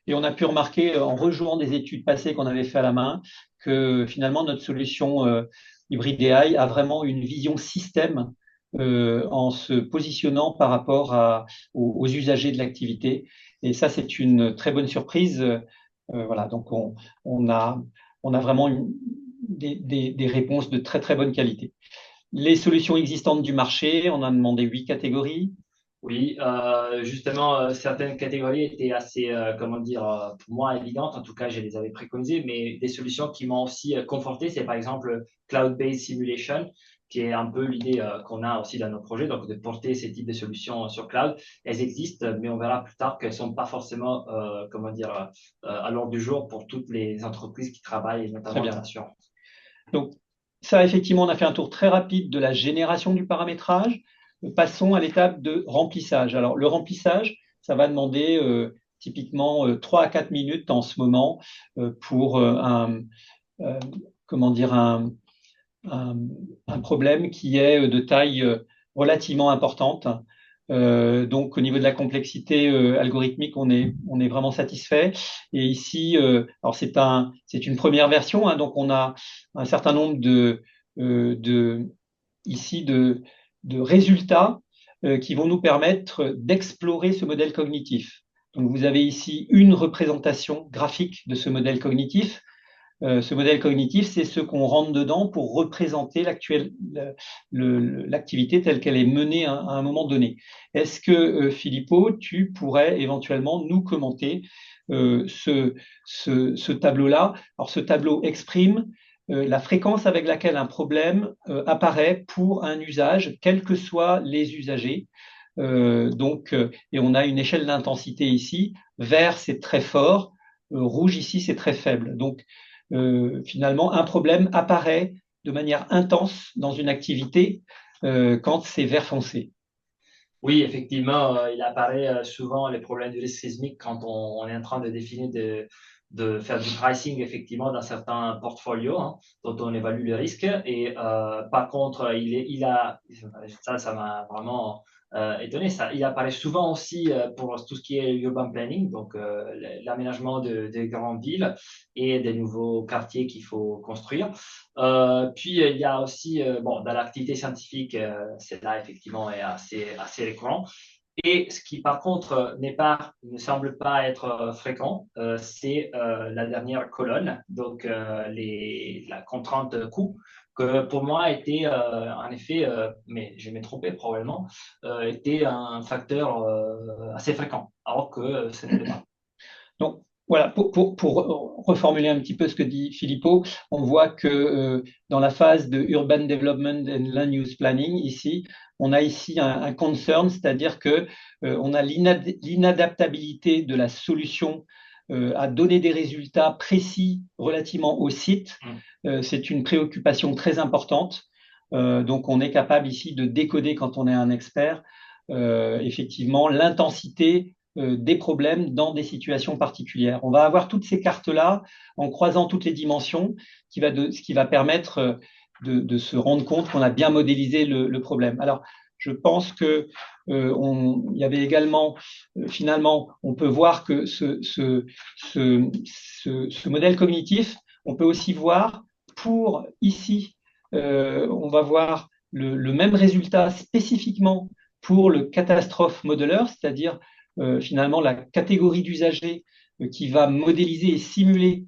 et on a pu remarquer en rejouant des études passées qu'on avait fait à la main, que finalement notre solution Hybrid AI a vraiment une vision système en se positionnant par rapport aux usagers de l'activité. Et ça, c'est une très bonne surprise. Voilà, donc on a, on a vraiment des réponses de très très bonne qualité. Les solutions existantes du marché, on a demandé 8 catégories. Oui, justement, certaines catégories étaient assez, comment dire, pour moi évidentes. En tout cas, je les avais préconisées, mais des solutions qui m'ont aussi conforté, c'est par exemple Cloud-Based Simulation, qui est un peu l'idée qu'on a aussi dans nos projets, donc de porter ces types de solutions sur cloud. Elles existent, mais on verra plus tard qu'elles sont pas forcément, comment dire, à l'ordre du jour pour toutes les entreprises qui travaillent, notamment dans l'assurance. Donc, ça, effectivement, on a fait un tour très rapide de la génération du paramétrage. Passons à l'étape de remplissage. Alors, le remplissage, ça va demander typiquement 3 à 4 minutes en ce moment pour comment dire, un problème qui est de taille relativement importante. Donc, au niveau de la complexité algorithmique, on est vraiment satisfait. Et ici, alors c'est une première version, hein, donc on a un certain nombre ici de résultats qui vont nous permettre d'explorer ce modèle cognitif. Donc, vous avez ici une représentation graphique de ce modèle cognitif. Ce modèle cognitif, c'est ce qu'on rentre dedans pour représenter l'activité telle qu'elle est menée à un moment donné. Est-ce que, Philippot, tu pourrais éventuellement nous commenter ce tableau-là? Alors, ce tableau exprime la fréquence avec laquelle un problème apparaît pour un usage, quels que soient les usagers. Et on a une échelle d'intensité ici. Vert, c'est très fort. Rouge, ici, c'est très faible. Donc, finalement, un problème apparaît de manière intense dans une activité quand c'est vert foncé. Oui, effectivement, il apparaît souvent les problèmes du risque sismique quand on est en train de définir, de faire du pricing, effectivement, dans certains portfolios hein, dont on évalue le risque. Et par contre, ça m'a vraiment étonné. Il apparaît souvent aussi pour tout ce qui est urban planning, donc l'aménagement des grandes villes et des nouveaux quartiers qu'il faut construire. Puis il y a aussi, bon, dans l'activité scientifique, c'est là effectivement est assez récurrent. Et ce qui par contre ne semble pas être fréquent, c'est la dernière colonne, donc la contrainte coût, que pour moi était en effet, mais je m'ai trompé probablement, était un facteur assez fréquent, alors que ce n'était pas. Donc, voilà, pour reformuler un petit peu ce que dit Filippo, on voit que dans la phase de Urban Development and Land Use Planning, ici, on a ici un concern, c'est-à-dire que on a l'inadaptabilité de la solution à donner des résultats précis relativement au site. C'est une préoccupation très importante. Donc, on est capable ici de décoder, quand on est un expert, effectivement, l'intensité des problèmes dans des situations particulières. On va avoir toutes ces cartes-là en croisant toutes les dimensions, ce qui va permettre de se rendre compte qu'on a bien modélisé le problème. Alors, je pense que il y avait également, finalement, on peut voir que ce modèle cognitif, on peut aussi voir pour ici, on va voir le même résultat spécifiquement pour le catastrophe modeleur, c'est-à-dire finalement la catégorie d'usagers qui va modéliser et simuler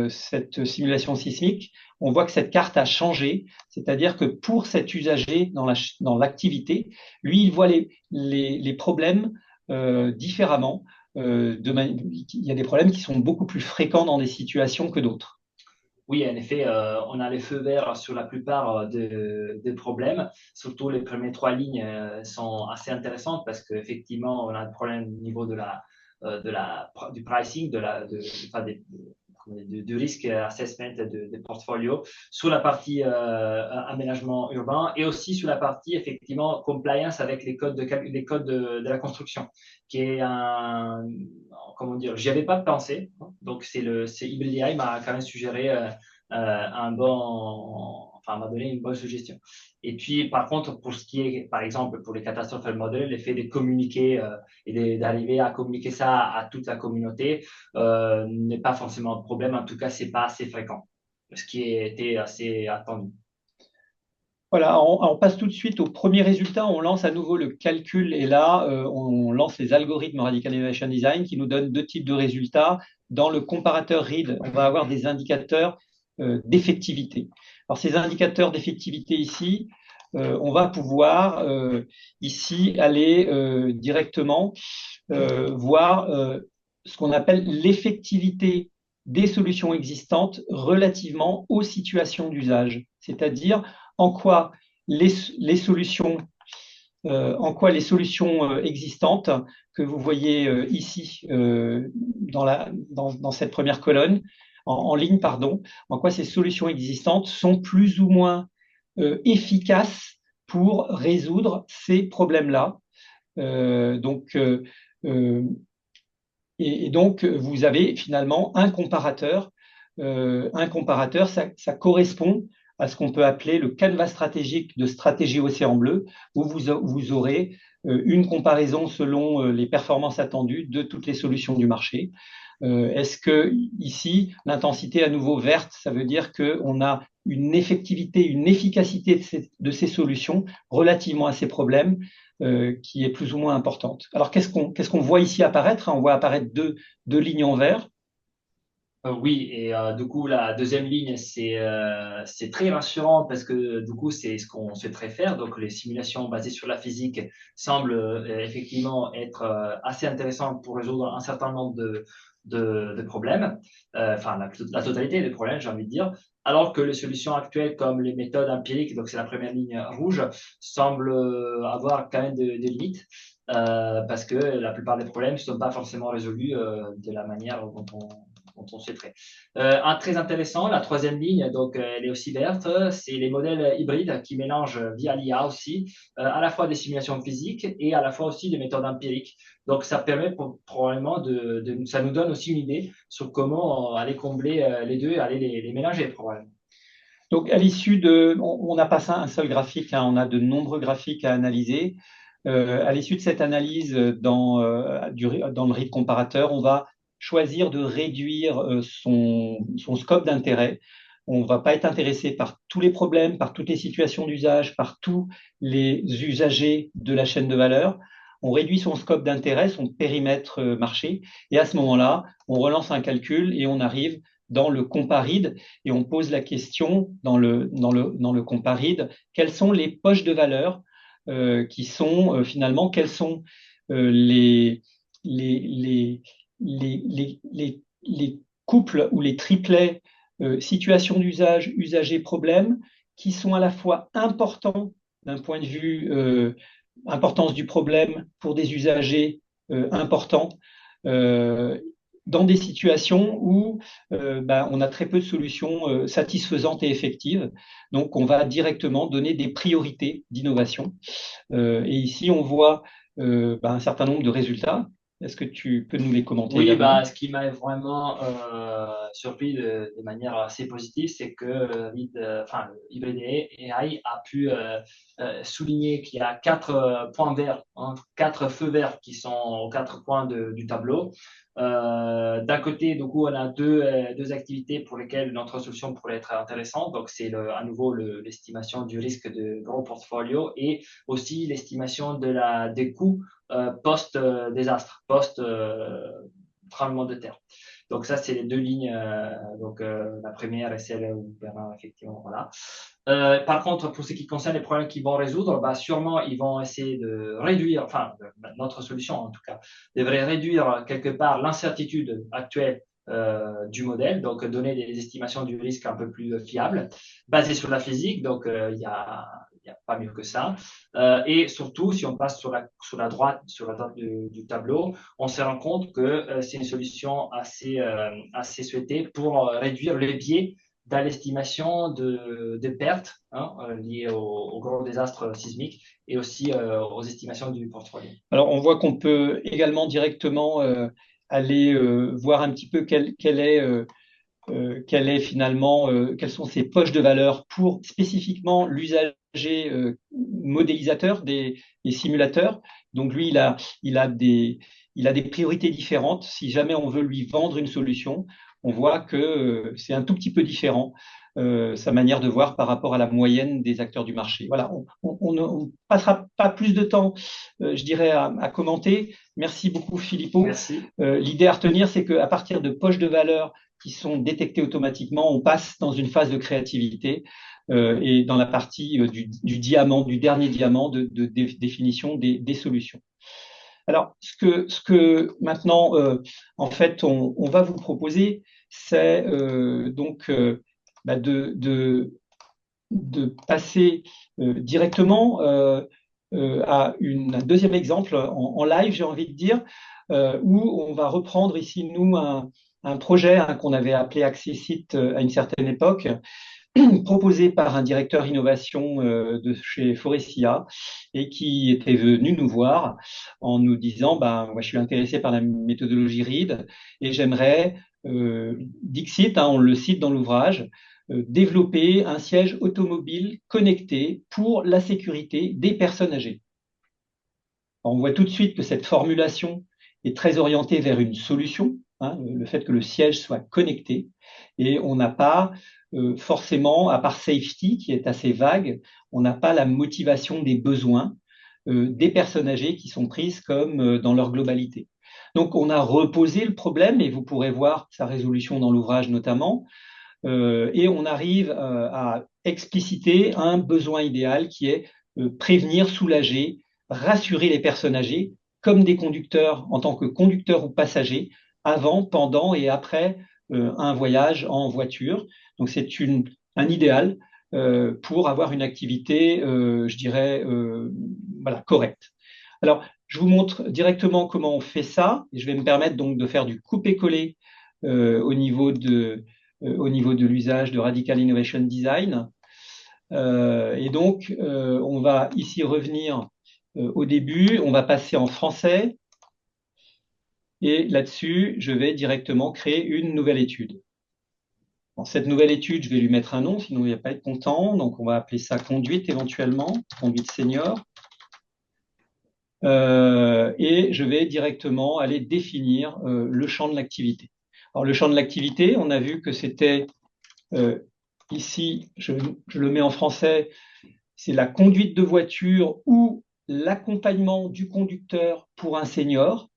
cette simulation sismique. On voit que cette carte a changé, c'est-à-dire que pour cet usager dans l'activité, lui, il voit les problèmes différemment. Il y a des problèmes qui sont beaucoup plus fréquents dans des situations que d'autres. Oui, en effet, on a les feux verts sur la plupart des problèmes. Surtout les premières trois lignes sont assez intéressantes parce qu'effectivement, on a un problème au niveau du pricing, du risque assessment des portfolios sur la partie aménagement urbain et aussi sur la partie effectivement compliance avec les codes de la construction, qui est comment dire, j'y avais pas pensé. Donc c'est IBDI m'a quand même suggéré m'a donné une bonne suggestion. Et puis, par contre, pour ce qui est, par exemple, pour les catastrophes modèles, l'effet de communiquer et d'arriver à communiquer ça à toute la communauté n'est pas forcément un problème. En tout cas, c'est pas assez fréquent, ce qui était assez attendu. Voilà, on passe tout de suite au premier résultat. On lance à nouveau le calcul et là, on lance les algorithmes Radical Innovation Design qui nous donnent deux types de résultats. Dans le comparateur READ, on va avoir des indicateurs d'effectivité. Alors, ces indicateurs d'effectivité ici, on va pouvoir ici aller directement voir ce qu'on appelle l'effectivité des solutions existantes relativement aux situations d'usage, c'est-à-dire en quoi les solutions existantes que vous voyez ici dans cette première colonne, en ligne, pardon, en quoi ces solutions existantes sont plus ou moins efficaces pour résoudre ces problèmes-là. Et donc, vous avez finalement un comparateur. Ça correspond à ce qu'on peut appeler le canevas stratégique de stratégie Océan Bleu, où vous aurez une comparaison selon les performances attendues de toutes les solutions du marché. Est-ce que ici, l'intensité à nouveau verte, ça veut dire qu'on a une effectivité, une efficacité de ces solutions relativement à ces problèmes qui est plus ou moins importante. Alors, qu'est-ce qu'on voit ici apparaître? On voit apparaître deux lignes en vert. Oui, et du coup, la deuxième ligne, c'est très rassurant parce que du coup, c'est ce qu'on souhaiterait faire. Donc, les simulations basées sur la physique semblent effectivement être assez intéressantes pour résoudre un certain nombre de problèmes, enfin la totalité des problèmes, j'ai envie de dire, alors que les solutions actuelles comme les méthodes empiriques, donc c'est la première ligne rouge, semblent avoir quand même des limites. Parce que la plupart des problèmes ne sont pas forcément résolus de la manière dont on souhaiterait. Très intéressant, la troisième ligne, donc elle est aussi verte, c'est les modèles hybrides qui mélangent via l'IA aussi, à la fois des simulations physiques et à la fois aussi des méthodes empiriques. Donc ça permet probablement ça nous donne aussi une idée sur comment aller combler les deux, aller les mélanger probablement. Donc à l'issue on n'a pas un seul graphique, hein, on a de nombreux graphiques à analyser. À l'issue de cette analyse dans le READ comparateur, on va choisir de réduire son scope d'intérêt. On ne va pas être intéressé par tous les problèmes, par toutes les situations d'usage, par tous les usagers de la chaîne de valeur. On réduit son scope d'intérêt, son périmètre marché, et à ce moment-là, on relance un calcul et on arrive dans le comparide et on pose la question dans le comparide, quelles sont les poches de valeur qui sont finalement quels sont les couplent ou les triplets situation d'usage, usager, problème, qui sont à la fois importants d'un point de vue importance du problème pour des usagers importants, dans des situations où on a très peu de solutions satisfaisantes et effectives. Donc, on va directement donner des priorités d'innovation. Et ici, on voit un certain nombre de résultats. Est-ce que tu peux nous les commenter Oui, également? ce qui m'a vraiment surpris de manière assez positive, c'est que Hybrid AI a pu souligner qu'il y a 4 points verts, hein, 4 feux verts qui sont aux 4 coins du tableau. D'un côté, du coup, on a deux activités pour lesquelles notre solution pourrait être intéressante. Donc, c'est à nouveau l'estimation du risque de gros portfolio et aussi l'estimation des coûts post-désastre, post-tremblement de terre. Donc ça, c'est les 2 lignes. La première est celle où Bernard, effectivement, voilà. Par contre, pour ce qui concerne les problèmes qu'ils vont résoudre, sûrement, ils vont essayer de réduire, notre solution en tout cas, devrait réduire quelque part l'incertitude actuelle du modèle, donc donner des estimations du risque un peu plus fiables, basées sur la physique, donc il y a pas mieux que ça. Et surtout, si on passe sur la droite du tableau, on se rend compte que c'est une solution assez souhaitée pour réduire les biais dans l'estimation de pertes liées au gros désastre sismique et aussi aux estimations du portfolio. Alors, on voit qu'on peut également directement aller voir un petit peu quelles sont ces poches de valeur pour spécifiquement l'usager modélisateur des simulateurs. Donc lui, il a des priorités différentes. Si jamais on veut lui vendre une solution, on voit que c'est un tout petit peu différent. Sa manière de voir par rapport à la moyenne des acteurs du marché. Voilà, on ne passera pas plus de temps, je dirais, à commenter. Merci beaucoup, Philippot. Merci. L'idée à retenir, c'est qu'à partir de poches de valeur qui sont détectés automatiquement, on passe dans une phase de créativité et dans la partie du diamant, du dernier diamant de définition des solutions. Alors, ce que maintenant, en fait, on va vous proposer, c'est de passer directement à un deuxième exemple en live, j'ai envie de dire, où on va reprendre ici, nous, un projet qu'on avait appelé Accessit à une certaine époque, proposé par un directeur innovation de chez Forestia et qui était venu nous voir en nous disant moi, je suis intéressé par la méthodologie READ et j'aimerais, Dixit, on le cite dans l'ouvrage, développer un siège automobile connecté pour la sécurité des personnes âgées. Alors, on voit tout de suite que cette formulation est très orientée vers une solution, le fait que le siège soit connecté, et on n'a pas forcément, à part safety qui est assez vague, on n'a pas la motivation des besoins des personnes âgées qui sont prises comme dans leur globalité. Donc on a reposé le problème, et vous pourrez voir sa résolution dans l'ouvrage notamment, et on arrive à expliciter un besoin idéal qui est prévenir, soulager, rassurer les personnes âgées comme des conducteurs en tant que conducteurs ou passagers avant, pendant et après un voyage en voiture. Donc c'est un idéal pour avoir une activité, je dirais, correcte. Alors, je vous montre directement comment on fait ça. Et je vais me permettre donc de faire du coupé-coller au niveau de l'usage de Radical Innovation Design. Et donc, on va ici revenir au début. On va passer en français. Et là-dessus, je vais directement créer une nouvelle étude. Dans cette nouvelle étude, je vais lui mettre un nom, sinon il ne va pas être content. Donc, on va appeler ça conduite éventuellement, conduite senior. Et je vais directement aller définir le champ de l'activité. Alors, le champ de l'activité, on a vu que c'était ici, je le mets en français, c'est la conduite de voiture ou l'accompagnement du conducteur pour un senior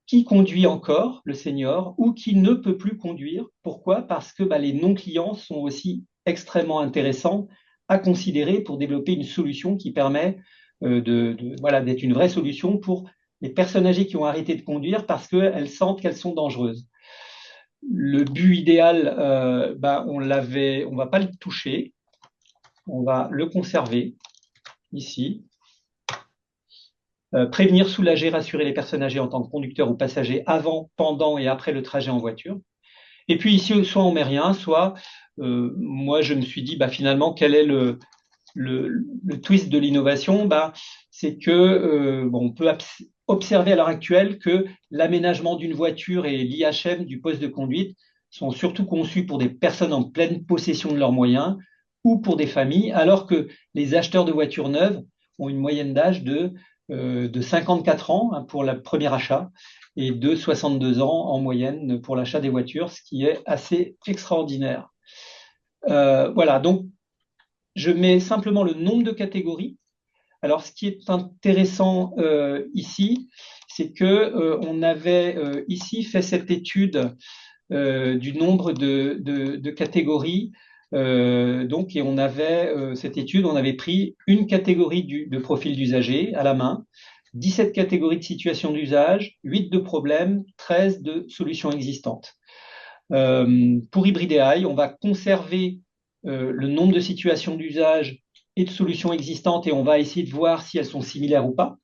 qui conduit encore, le senior, ou qui ne peut plus conduire. Pourquoi? Parce que les non-clients sont aussi extrêmement intéressants à considérer pour développer une solution qui permet d'être une vraie solution pour les personnes âgées qui ont arrêté de conduire parce qu'elles sentent qu'elles sont dangereuses. Le but idéal, on va pas le toucher, on va le conserver ici. Prévenir, soulager, rassurer les personnes âgées en tant que conducteurs ou passagers avant, pendant et après le trajet en voiture. Et puis ici, soit on met rien, soit moi je me suis dit finalement quel est le twist de l'innovation, c'est que on peut observer à l'heure actuelle que l'aménagement d'une voiture et l'IHM du poste de conduite sont surtout conçus pour des personnes en pleine possession de leurs moyens ou pour des familles, alors que les acheteurs de voitures neuves ont une moyenne d'âge de 54 ans pour le premier achat et de 62 ans en moyenne pour l'achat des voitures, ce qui est assez extraordinaire. Voilà, donc je mets simplement le nombre de catégories. Alors, ce qui est intéressant ici, c'est que on avait ici fait cette étude du nombre de catégories. Et on avait cette étude, on avait pris une catégorie de profil d'usager à la main, 17 catégories de situations d'usage, 8 de problèmes, 13 de solutions existantes. Pour Hybrid AI, on va conserver le nombre de situations d'usage et de solutions existantes et on va essayer de voir si elles sont similaires ou pas.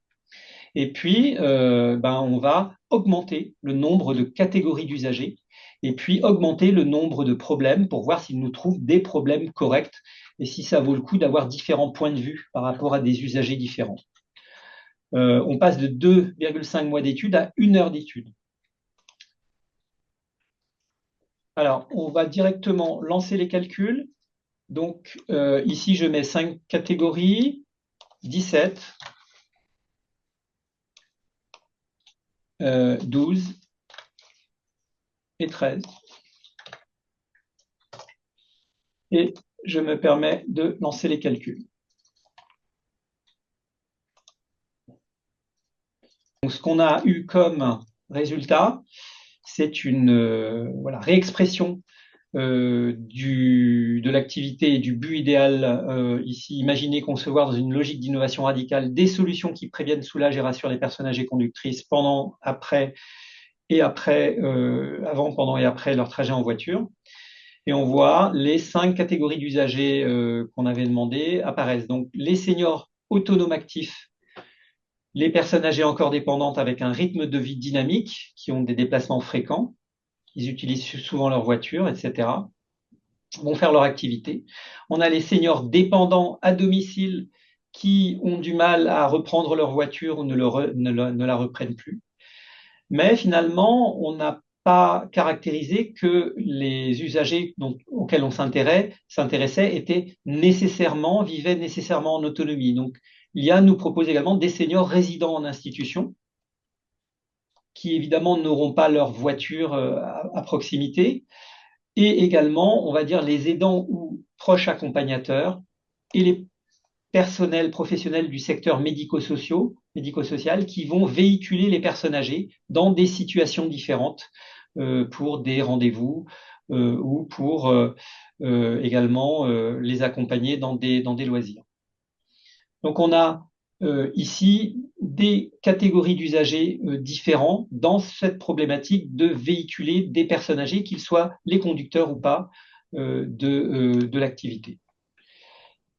Et puis, on va augmenter le nombre de catégories d'usagers et puis augmenter le nombre de problèmes pour voir s'il nous trouve des problèmes corrects et si ça vaut le coup d'avoir différents points de vue par rapport à des usagers différents. On passe de 2,5 mois d'études à 1 heure d'étude. Alors, on va directement lancer les calculs. Donc, ici, je mets 5 catégories, 17, 12 et 13. Et je me permets de lancer les calculs. Donc, ce qu'on a eu comme résultat, c'est une réexpression de l'activité et du but idéal ici. Imaginez concevoir dans une logique d'innovation radicale des solutions qui préviennent, soulagent et rassurent les personnes âgées conductrices pendant, après et après, avant, pendant et après leur trajet en voiture. Et on voit les 5 catégories d'usagers qu'on avait demandé apparaissent. Donc, les seniors autonomes actifs, les personnes âgées encore dépendantes avec un rythme de vie dynamique, qui ont des déplacements fréquents, ils utilisent souvent leur voiture, etc., vont faire leur activité. On a les seniors dépendants à domicile qui ont du mal à reprendre leur voiture ou ne la reprennent plus. Mais finalement, on n'a pas caractérisé que les usagers auxquels on s'intéressait vivaient nécessairement en autonomie. Donc, l'IA nous propose également des seniors résidant en institution qui évidemment n'auront pas leur voiture à proximité, et également, on va dire, les aidants ou proches accompagnateurs et les personnels professionnels du secteur médico-social qui vont véhiculer les personnes âgées dans des situations différentes pour des rendez-vous ou pour également les accompagner dans des loisirs. Donc, on a ici des catégories d'usagers différents dans cette problématique de véhiculer des personnes âgées, qu'ils soient les conducteurs ou pas de l'activité.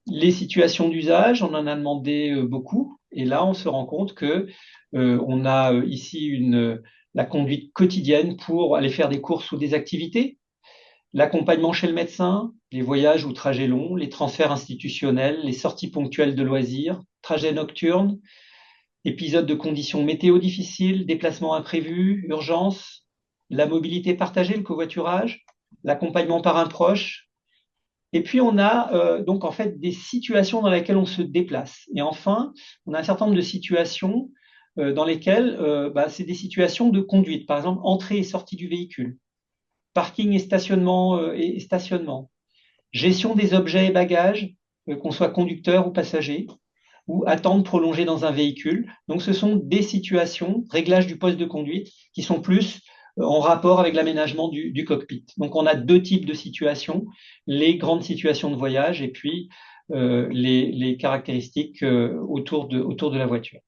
Les situations d'usage, on en a demandé beaucoup, et là on se rend compte que on a ici la conduite quotidienne pour aller faire des courses ou des activités, l'accompagnement chez le médecin, les voyages ou trajets longs, les transferts institutionnels, les sorties ponctuelles de loisirs, trajets nocturnes, épisodes de conditions météo difficiles, déplacements imprévus, urgences, la mobilité partagée, le covoiturage, l'accompagnement par un proche. Et puis, on a donc en fait des situations dans lesquelles on se déplace. Et enfin, on a un certain nombre de situations dans lesquelles c'est des situations de conduite. Par exemple, entrée et sortie du véhicule, parking et stationnement, gestion des objets et bagages, qu'on soit conducteur ou passager, ou attente prolongée dans un véhicule. Donc, ce sont des situations, réglage du poste de conduite, qui sont plus en rapport avec l'aménagement du cockpit. Donc, on a 2 types de situations, les grandes situations de voyage et puis les caractéristiques autour de la voiture.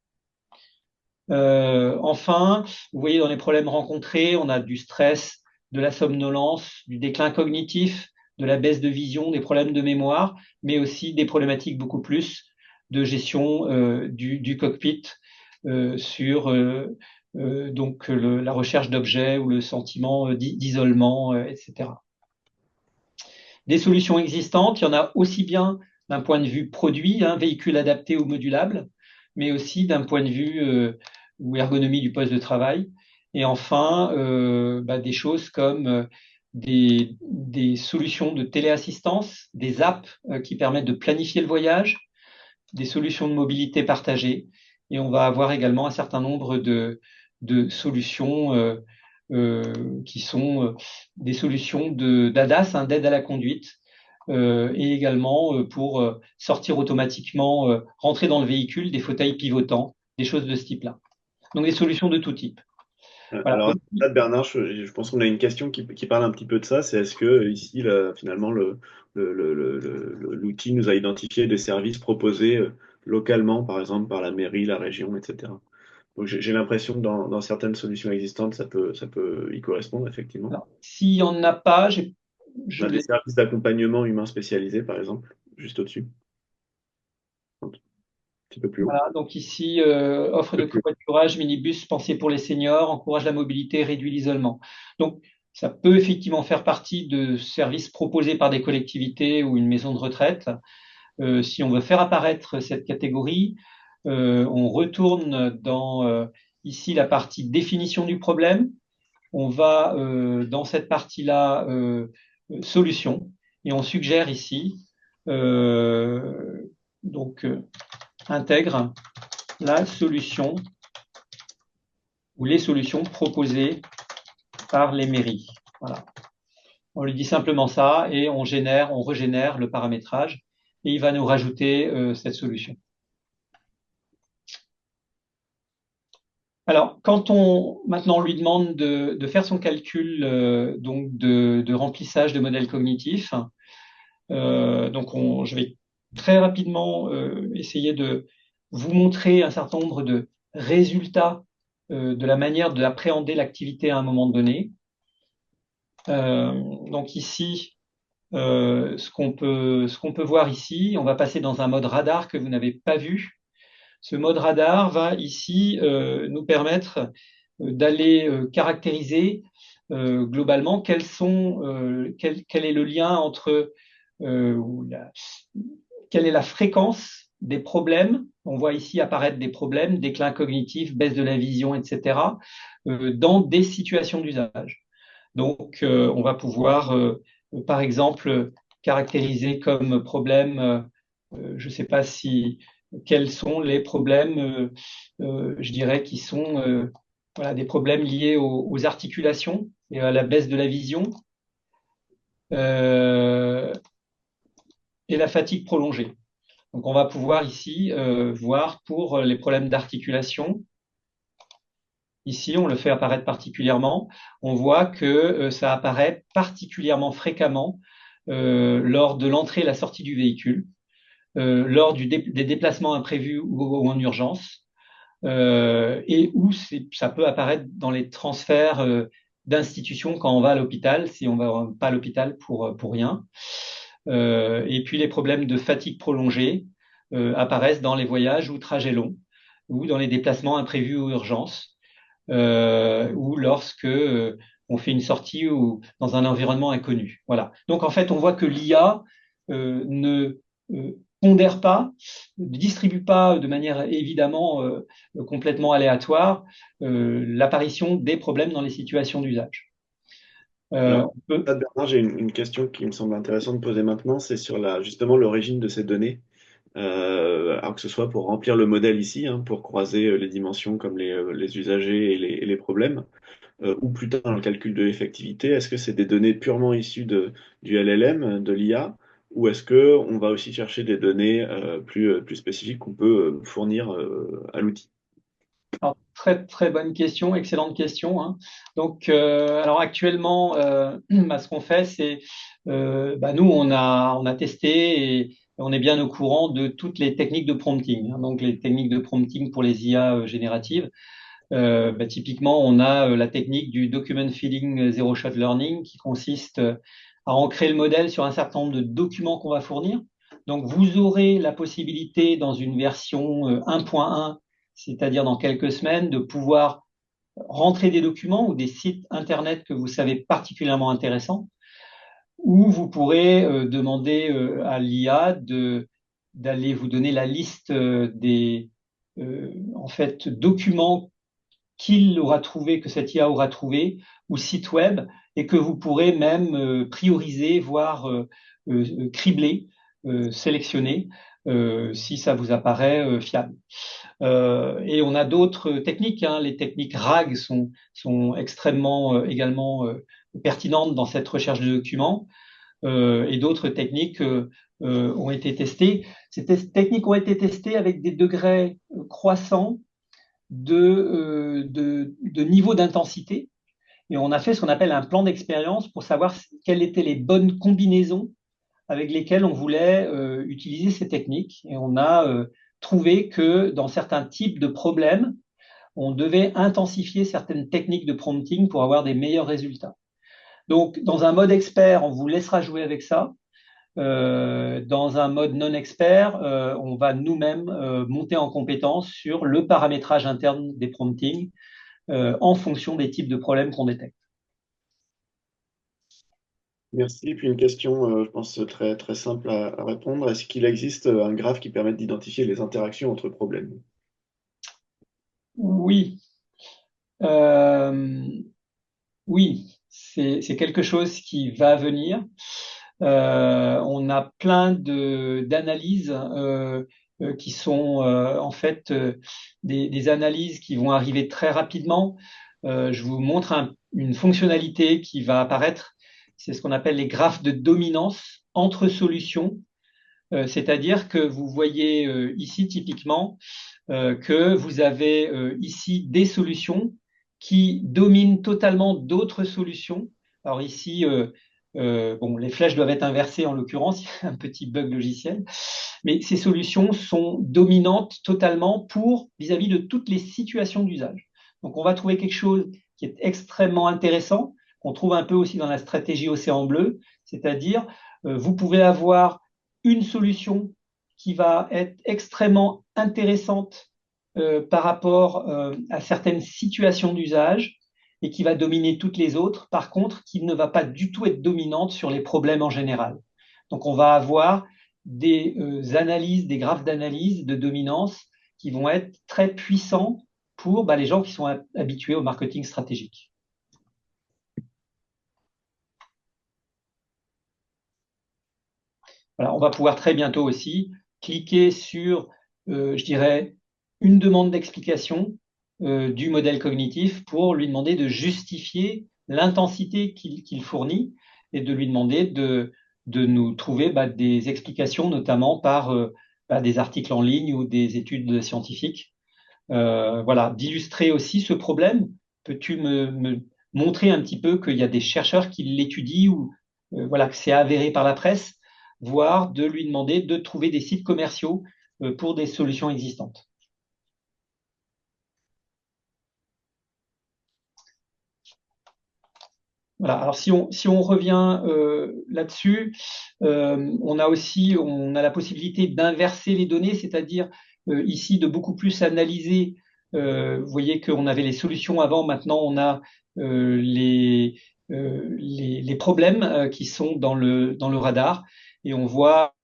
Enfin, vous voyez dans les problèmes rencontrés, on a du stress de la somnolence, du déclin cognitif, de la baisse de vision, des problèmes de mémoire, mais aussi des problématiques beaucoup plus de gestion du cockpit sur donc la recherche d'objets ou le sentiment d'isolement, etc. Des solutions existantes, il y en a aussi bien d'un point de vue produit, véhicule adapté ou modulable, mais aussi d'un point de vue ou ergonomie du poste de travail. Et enfin, des choses comme des solutions de téléassistance, des apps qui permettent de planifier le voyage, des solutions de mobilité partagée. Et on va avoir également un certain nombre de solutions qui sont des solutions d'ADAS, d'aide à la conduite, et également pour sortir automatiquement, rentrer dans le véhicule, des fauteuils pivotants, des choses de ce type-là. Donc des solutions de tout type. Voilà. Alors, là, Bernard, je pense qu'on a une question qui parle un petit peu de ça. C'est est-ce que ici, finalement, l'outil nous a identifié des services proposés localement, par exemple par la mairie, la région, etc. Donc, j'ai l'impression que dans certaines solutions existantes, ça peut y correspondre, effectivement. Alors, s'il n'y en a pas, On a des services d'accompagnement humain spécialisés, par exemple, juste au-dessus. Un petit peu plus haut. Voilà, donc ici, offre de covoiturage, minibus pensé pour les seniors, encourage la mobilité, réduit l'isolement. Donc, ça peut effectivement faire partie de services proposés par des collectivités ou une maison de retraite. Si on veut faire apparaître cette catégorie, on retourne dans ici la partie définition du problème. On va dans cette partie-là solution et on suggère ici donc intègre la solution ou les solutions proposées par les mairies. Voilà. On lui dit simplement ça et on régénère le paramétrage et il va nous rajouter cette solution. Alors, quand maintenant on lui demande de faire son calcul donc de remplissage de modèles cognitifs, je vais très rapidement essayer de vous montrer un certain nombre de résultats de la manière d'appréhender l'activité à un moment donné. Donc ici, ce qu'on peut voir ici, on va passer dans un mode radar que vous n'avez pas vu. Ce mode radar va ici nous permettre d'aller caractériser globalement quel est le lien entre quelle est la fréquence des problèmes. On voit ici apparaître des problèmes, déclin cognitif, baisse de la vision, etc., dans des situations d'usage. Donc, on va pouvoir, par exemple, caractériser comme problème, je ne sais pas quels sont les problèmes, je dirais, qui sont des problèmes liés aux articulations et à la baisse de la vision et la fatigue prolongée. Donc, on va pouvoir ici voir pour les problèmes d'articulation. Ici, on le fait apparaître particulièrement. On voit que ça apparaît particulièrement fréquemment lors de l'entrée et la sortie du véhicule, lors des déplacements imprévus ou en urgence, et où ça peut apparaître dans les transferts d'institutions quand on va à l'hôpital, si on va pas à l'hôpital pour rien. Et puis les problèmes de fatigue prolongée apparaissent dans les voyages ou trajets longs, ou dans les déplacements imprévus ou urgences. Ou lorsque on fait une sortie ou dans un environnement inconnu. Voilà. Donc en fait, on voit que l'IA ne pondère pas, ne distribue pas de manière évidemment complètement aléatoire l'apparition des problèmes dans les situations d'usage. Bernard, j'ai une question qui me semble intéressante de poser maintenant, c'est sur justement l'origine de ces données. Alors que ce soit pour remplir le modèle ici, pour croiser les dimensions comme les usagers et les problèmes, ou plus tard dans le calcul de l'effectivité, est-ce que c'est des données purement issues du LLM, de l'IA, ou est-ce qu'on va aussi chercher des données plus spécifiques qu'on peut fournir à l'outil? Alors, très très bonne question, excellente question. Donc, alors actuellement, ce qu'on fait, c'est nous on a testé et on est bien au courant de toutes les techniques de prompting. Donc les techniques de prompting pour les IA génératives. Typiquement, on a la technique du document feeding zero shot learning qui consiste à ancrer le modèle sur un certain nombre de documents qu'on va fournir. Donc, vous aurez la possibilité dans une version 1.1, c'est-à-dire dans quelques semaines, de pouvoir rentrer des documents ou des sites Internet que vous savez particulièrement intéressants, ou vous pourrez demander à l'IA d'aller vous donner la liste des en fait, documents qu'il aura trouvé, que cette IA aura trouvé, ou sites web, et que vous pourrez même prioriser, voire cribler, sélectionner, si ça vous apparaît fiable. Et on a d'autres techniques, hein. Les techniques RAG sont extrêmement également pertinentes dans cette recherche de documents, et d'autres techniques ont été testées. Ces techniques ont été testées avec des degrés croissants de niveau d'intensité. Et on a fait ce qu'on appelle un plan d'expérience pour savoir quelles étaient les bonnes combinaisons avec lesquelles on voulait utiliser ces techniques. Et on a trouvé que dans certains types de problèmes, on devait intensifier certaines techniques de prompting pour avoir des meilleurs résultats. Donc, dans un mode expert, on vous laissera jouer avec ça. Dans un mode non expert, on va nous-mêmes monter en compétence sur le paramétrage interne des promptings en fonction des types de problèmes qu'on détecte. Merci. Puis une question, je pense, très, très simple à répondre. Est-ce qu'il existe un graphe qui permette d'identifier les interactions entre problèmes? Oui. Oui, c'est quelque chose qui va venir. On a plein d'analyses qui sont en fait des analyses qui vont arriver très rapidement. Je vous montre une fonctionnalité qui va apparaître. C'est ce qu'on appelle les graphes de dominance entre solutions. C'est-à-dire que vous voyez ici typiquement que vous avez ici des solutions qui dominent totalement d'autres solutions. Alors ici, bon, les flèches doivent être inversées en l'occurrence, il y a un petit bug logiciel, mais ces solutions sont dominantes totalement pour vis-à-vis de toutes les situations d'usage. Donc on va trouver quelque chose qui est extrêmement intéressant, qu'on trouve un peu aussi dans la stratégie Océan Bleu, c'est-à-dire vous pouvez avoir une solution qui va être extrêmement intéressante par rapport à certaines situations d'usage et qui va dominer toutes les autres, par contre, qui ne va pas du tout être dominante sur les problèmes en général. Donc, on va avoir des analyses, des graphes d'analyse de dominance qui vont être très puissants pour les gens qui sont habitués au marketing stratégique. Voilà, on va pouvoir très bientôt aussi cliquer sur, je dirais, une demande d'explication du modèle cognitif pour lui demander de justifier l'intensité qu'il fournit et de lui demander de nous trouver des explications, notamment par des articles en ligne ou des études scientifiques. Voilà, d'illustrer aussi ce problème. Peux-tu me montrer un petit peu qu'il y a des chercheurs qui l'étudient ou voilà, que c'est avéré par la presse, voire de lui demander de trouver des sites commerciaux pour des solutions existantes. Voilà. Alors si on revient là-dessus, on a la possibilité d'inverser les données, c'est-à-dire ici de beaucoup plus analyser. Vous voyez qu'on avait les solutions avant, maintenant on a les problèmes qui sont dans le radar, et on voit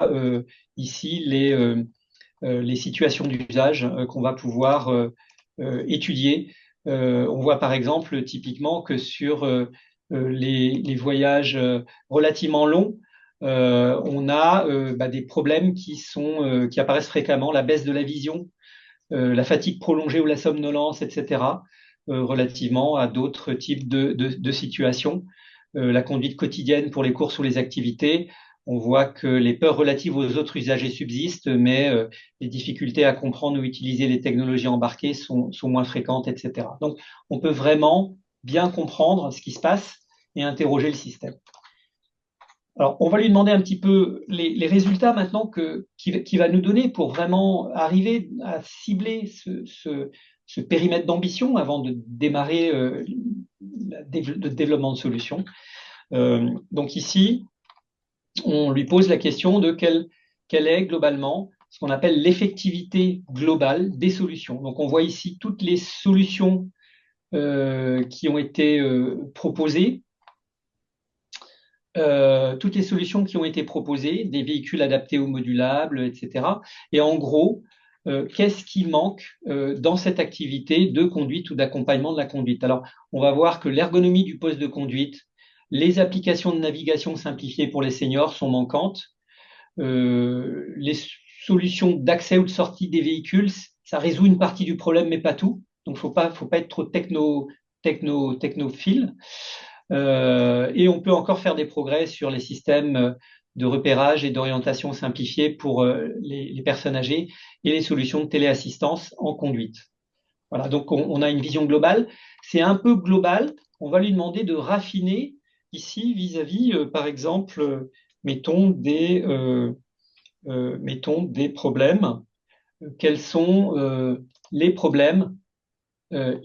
ici les situations d'usage qu'on va pouvoir étudier. On voit par exemple typiquement que sur les voyages relativement longs, on a des problèmes qui apparaissent fréquemment, la baisse de la vision, la fatigue prolongée ou la somnolence, etc., relativement à d'autres types de situations. La conduite quotidienne pour les courses ou les activités, on voit que les peurs relatives aux autres usagers subsistent, mais les difficultés à comprendre ou utiliser les technologies embarquées sont moins fréquentes, etc. Donc, on peut vraiment bien comprendre ce qui se passe et interroger le système. Alors, on va lui demander un petit peu les résultats maintenant qu'il va nous donner pour vraiment arriver à cibler ce périmètre d'ambition avant de démarrer le développement de solutions. Donc ici, on lui pose la question de quelle est globalement ce qu'on appelle l'effectivité globale des solutions. Donc on voit ici toutes les solutions qui ont été proposées. Toutes les solutions qui ont été proposées, des véhicules adaptés ou modulables, etc. Et en gros, qu'est-ce qui manque dans cette activité de conduite ou d'accompagnement de la conduite? Alors, on va voir que l'ergonomie du poste de conduite, les applications de navigation simplifiées pour les seniors sont manquantes. Les solutions d'accès ou de sortie des véhicules, ça résout une partie du problème, mais pas tout. Donc, faut pas être trop technophile. Et on peut encore faire des progrès sur les systèmes de repérage et d'orientation simplifiés pour les personnes âgées et les solutions de téléassistance en conduite. Voilà, donc on a une vision globale. C'est un peu global. On va lui demander de raffiner ici vis-à-vis, par exemple, mettons des problèmes. Quels sont les problèmes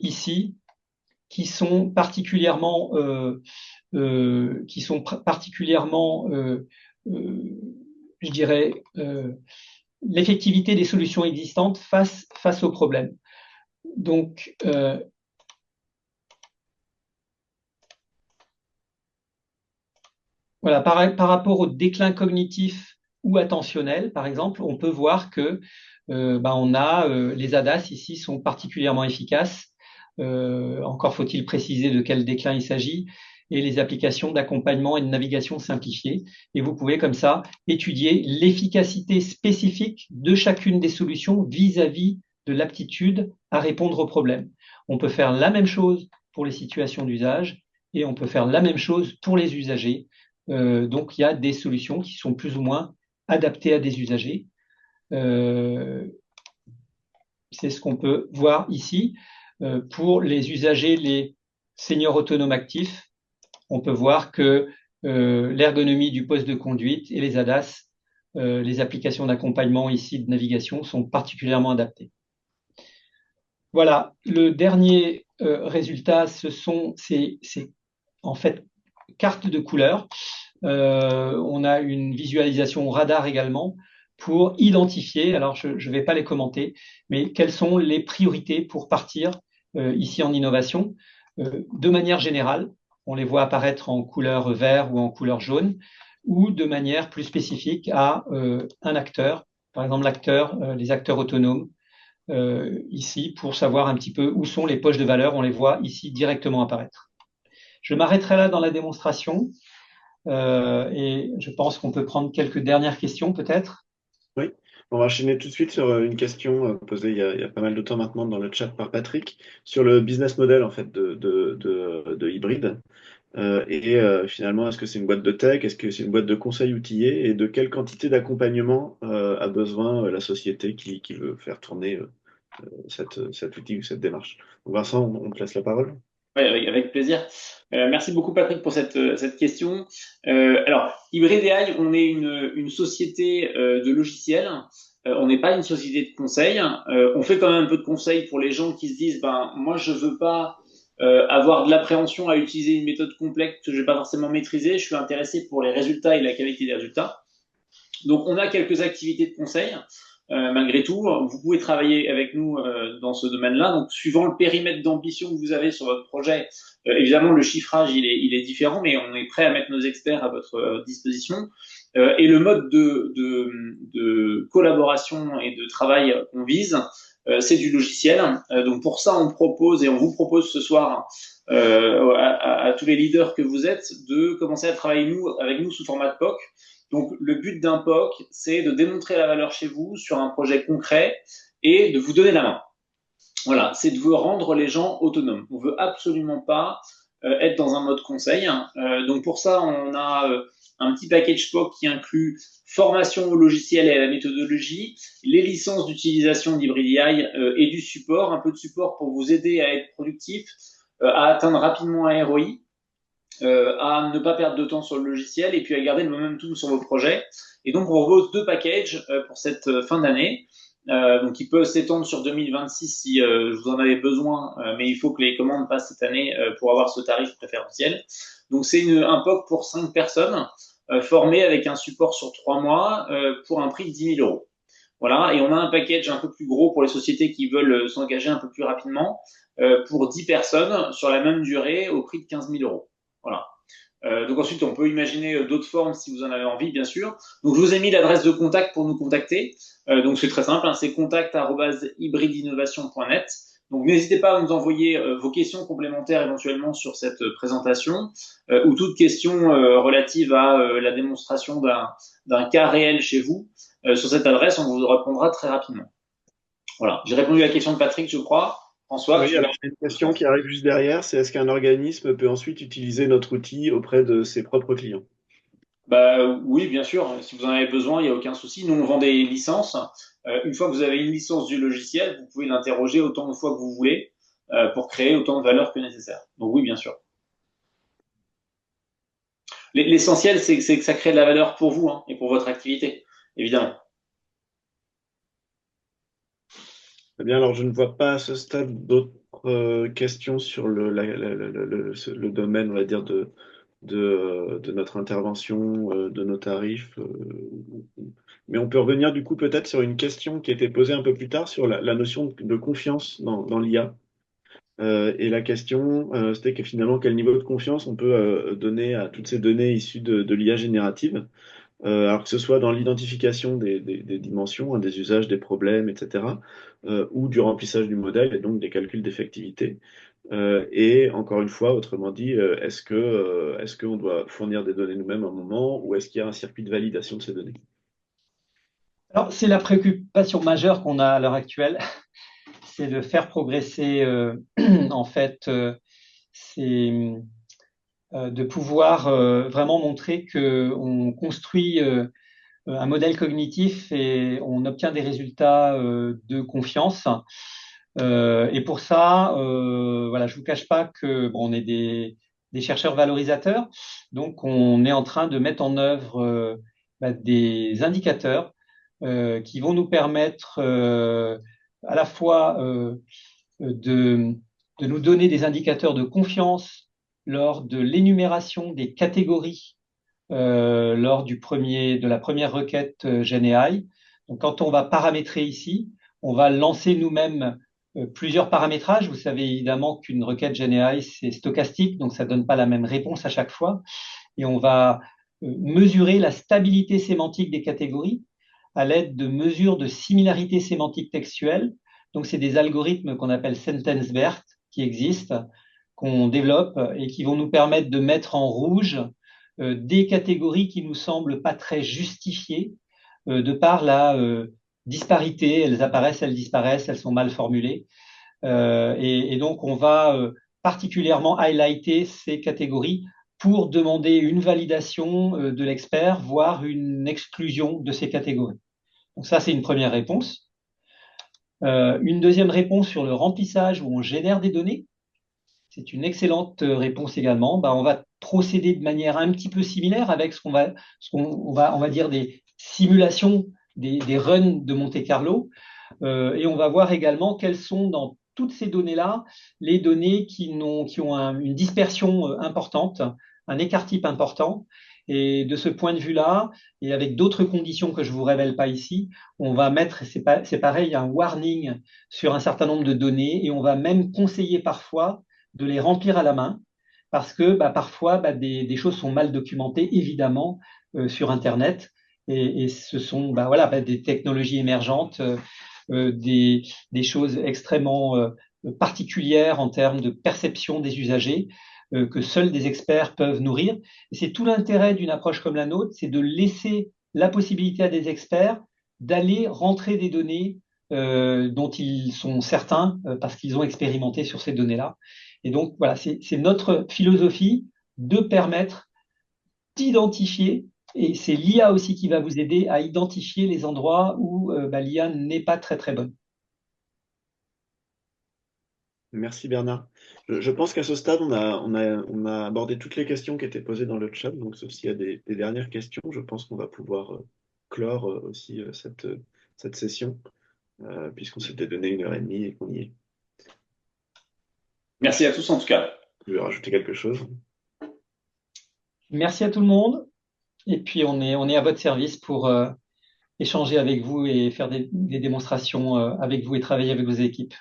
ici qui sont particulièrement, je dirais, l'effectivité des solutions existantes face aux problèmes. Donc, voilà, par rapport au déclin cognitif ou attentionnel, par exemple, on peut voir que les ADAS ici sont particulièrement efficaces. Encore faut-il préciser de quel déclin il s'agit, et les applications d'accompagnement et de navigation simplifiées. Et vous pouvez comme ça étudier l'efficacité spécifique de chacune des solutions vis-à-vis de l'aptitude à répondre aux problèmes. On peut faire la même chose pour les situations d'usage et on peut faire la même chose pour les usagers. Donc il y a des solutions qui sont plus ou moins adaptées à des usagers. C'est ce qu'on peut voir ici. Pour les usagers, les seniors autonomes actifs, on peut voir que l'ergonomie du poste de conduite et les ADAS, les applications d'accompagnement ici de navigation, sont particulièrement adaptées. Voilà, le dernier résultat, c'est en fait carte de couleurs. On a une visualisation radar également pour identifier, alors je ne vais pas les commenter, mais quelles sont les priorités pour partir ici en innovation. De manière générale, on les voit apparaître en couleur vert ou en couleur jaune, ou de manière plus spécifique à un acteur, par exemple les acteurs autonomes, ici, pour savoir un petit peu où sont les poches de valeur, on les voit ici directement apparaître. Je m'arrêterai là dans la démonstration et je pense qu'on peut prendre quelques dernières questions peut-être. Oui, on va enchaîner tout de suite sur une question posée il y a pas mal de temps maintenant dans le chat par Patrick sur le business model en fait de Hybrid. Finalement, est-ce que c'est une boîte de tech? Est-ce que c'est une boîte de conseil outillé? Et de quelle quantité d'accompagnement a besoin la société qui veut faire tourner cet outil ou cette démarche? Donc Vincent, on te laisse la parole. Oui, avec plaisir. Merci beaucoup Patrick pour cette question. Alors, Hybrid AI, on est une société de logiciels. On n'est pas une société de conseil. On fait quand même un peu de conseil pour les gens qui se disent, ben moi je veux pas avoir de l'appréhension à utiliser une méthode complexe que je vais pas forcément maîtriser. Je suis intéressé pour les résultats et la qualité des résultats. Donc on a quelques activités de conseil. Malgré tout, vous pouvez travailler avec nous dans ce domaine-là. Donc, suivant le périmètre d'ambition que vous avez sur votre projet, évidemment, le chiffrage, il est différent, mais on est prêt à mettre nos experts à votre disposition. Et le mode de collaboration et de travail qu'on vise, c'est du logiciel. Donc, pour ça, on propose et on vous propose ce soir à tous les leaders que vous êtes de commencer à travailler avec nous sous format de POC. Donc, le but d'un POC, c'est de démontrer la valeur chez vous sur un projet concret et de vous donner la main. Voilà, c'est de vous rendre les gens autonomes. On veut absolument pas être dans un mode conseil. Donc, pour ça, on a un petit package POC qui inclut formation au logiciel et à la méthodologie, les licences d'utilisation d'Hybrid AI et du support, un peu de support pour vous aider à être productif, à atteindre rapidement un ROI. à ne pas perdre de temps sur le logiciel et puis à garder le momentum sur vos projets. Et donc, on propose 2 packages pour cette fin d'année. Donc, il peut s'étendre sur 2026 si vous en avez besoin, mais il faut que les commandes passent cette année pour avoir ce tarif préférentiel. Donc, c'est un POC pour 5 personnes formées avec un support sur 3 mois pour un prix de 10 000 euros. Voilà, et on a un package un peu plus gros pour les sociétés qui veulent s'engager un peu plus rapidement pour 10 personnes sur la même durée au prix de 15 000 euros. Voilà. Donc ensuite, on peut imaginer d'autres formes si vous en avez envie, bien sûr. Donc je vous ai mis l'adresse de contact pour nous contacter. Donc c'est très simple, hein, c'est contact@hybridinnovation.net. Donc n'hésitez pas à nous envoyer vos questions complémentaires éventuellement sur cette présentation ou toute question relative à la démonstration d'un cas réel chez vous. Sur cette adresse, on vous répondra très rapidement. Voilà, j'ai répondu à la question de Patrick, je crois. François, Oui, alors une question qui arrive juste derrière, c'est est-ce qu'un organisme peut ensuite utiliser notre outil auprès de ses propres clients? Bah, oui, bien sûr. Si vous en avez besoin, il n'y a aucun souci. Nous, on vend des licences. Une fois que vous avez une licence du logiciel, vous pouvez l'interroger autant de fois que vous voulez pour créer autant de valeur que nécessaire. Donc oui, bien sûr. L'essentiel, c'est que ça crée de la valeur pour vous hein, et pour votre activité, évidemment. Eh bien, alors je ne vois pas à ce stade d'autres questions sur le domaine, on va dire, de notre intervention, de nos tarifs. Mais on peut revenir du coup peut-être sur une question qui a été posée un peu plus tard sur la notion de confiance dans l'IA. Et la question, c'était que finalement, quel niveau de confiance on peut donner à toutes ces données issues de l'IA générative, alors que ce soit dans l'identification des dimensions, hein, des usages, des problèmes, etc., ou du remplissage du modèle et donc des calculs d'effectivité. Et encore une fois, autrement dit, est-ce qu'on doit fournir des données nous-mêmes à un moment ou est-ce qu'il y a un circuit de validation de ces données? Alors, c'est la préoccupation majeure qu'on a à l'heure actuelle, c'est de faire progresser, en fait, de pouvoir vraiment montrer qu'on construit un modèle cognitif et on obtient des résultats de confiance. Et pour ça, voilà, je vous cache pas que bon, on est des chercheurs valorisateurs, donc on est en train de mettre en œuvre des indicateurs qui vont nous permettre à la fois de, de nous donner des indicateurs de confiance lors de l'énumération des catégories lors de la première requête GenAI. Donc, quand on va paramétrer ici, on va lancer nous-mêmes plusieurs paramétrages. Vous savez évidemment qu'une requête GenAI, c'est stochastique, donc ça ne donne pas la même réponse à chaque fois. Et on va mesurer la stabilité sémantique des catégories à l'aide de mesures de similarité sémantique textuelle. Donc, c'est des algorithmes qu'on appelle SentenceBERT qui existent, qu'on développe et qui vont nous permettre de mettre en rouge des catégories qui nous semblent pas très justifiées de par la disparité. Elles apparaissent, elles disparaissent, elles sont mal formulées. Et donc, on va particulièrement highlighter ces catégories pour demander une validation de l'expert, voire une exclusion de ces catégories. Donc ça, c'est une première réponse. Une deuxième réponse sur le remplissage où on génère des données. C'est une excellente réponse également. On va procéder de manière un petit peu similaire avec on va dire des simulations, des runs de Monte-Carlo. Et on va voir également quelles sont dans toutes ces données-là les données qui ont une dispersion importante, un écart-type important. Et de ce point de vue-là, et avec d'autres conditions que je vous révèle pas ici, on va mettre, c'est pareil, un warning sur un certain nombre de données et on va même conseiller parfois de les remplir à la main parce que parfois des choses sont mal documentées évidemment sur Internet et ce sont des technologies émergentes, des choses extrêmement particulières en termes de perception des usagers que seuls des experts peuvent nourrir. Et c'est tout l'intérêt d'une approche comme la nôtre, c'est de laisser la possibilité à des experts d'aller rentrer des données dont ils sont certains parce qu'ils ont expérimenté sur ces données-là. Et donc, voilà, c'est notre philosophie de permettre d'identifier, et c'est l'IA aussi qui va vous aider à identifier les endroits où l'IA n'est pas très, très bonne. Merci Bernard. Je pense qu'à ce stade, on a abordé toutes les questions qui étaient posées dans le chat. Donc, sauf s'il y a des dernières questions, je pense qu'on va pouvoir clore aussi cette session, puisqu'on s'était donné 1 heure et demie et qu'on y est. Merci à tous en tout cas. Tu veux rajouter quelque chose? Merci à tout le monde. Et puis, on est à votre service pour échanger avec vous et faire des démonstrations avec vous et travailler avec vos équipes.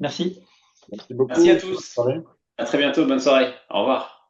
Merci. Merci beaucoup. Merci à Bonne tous. soirée. À très bientôt. Bonne soirée. Au revoir.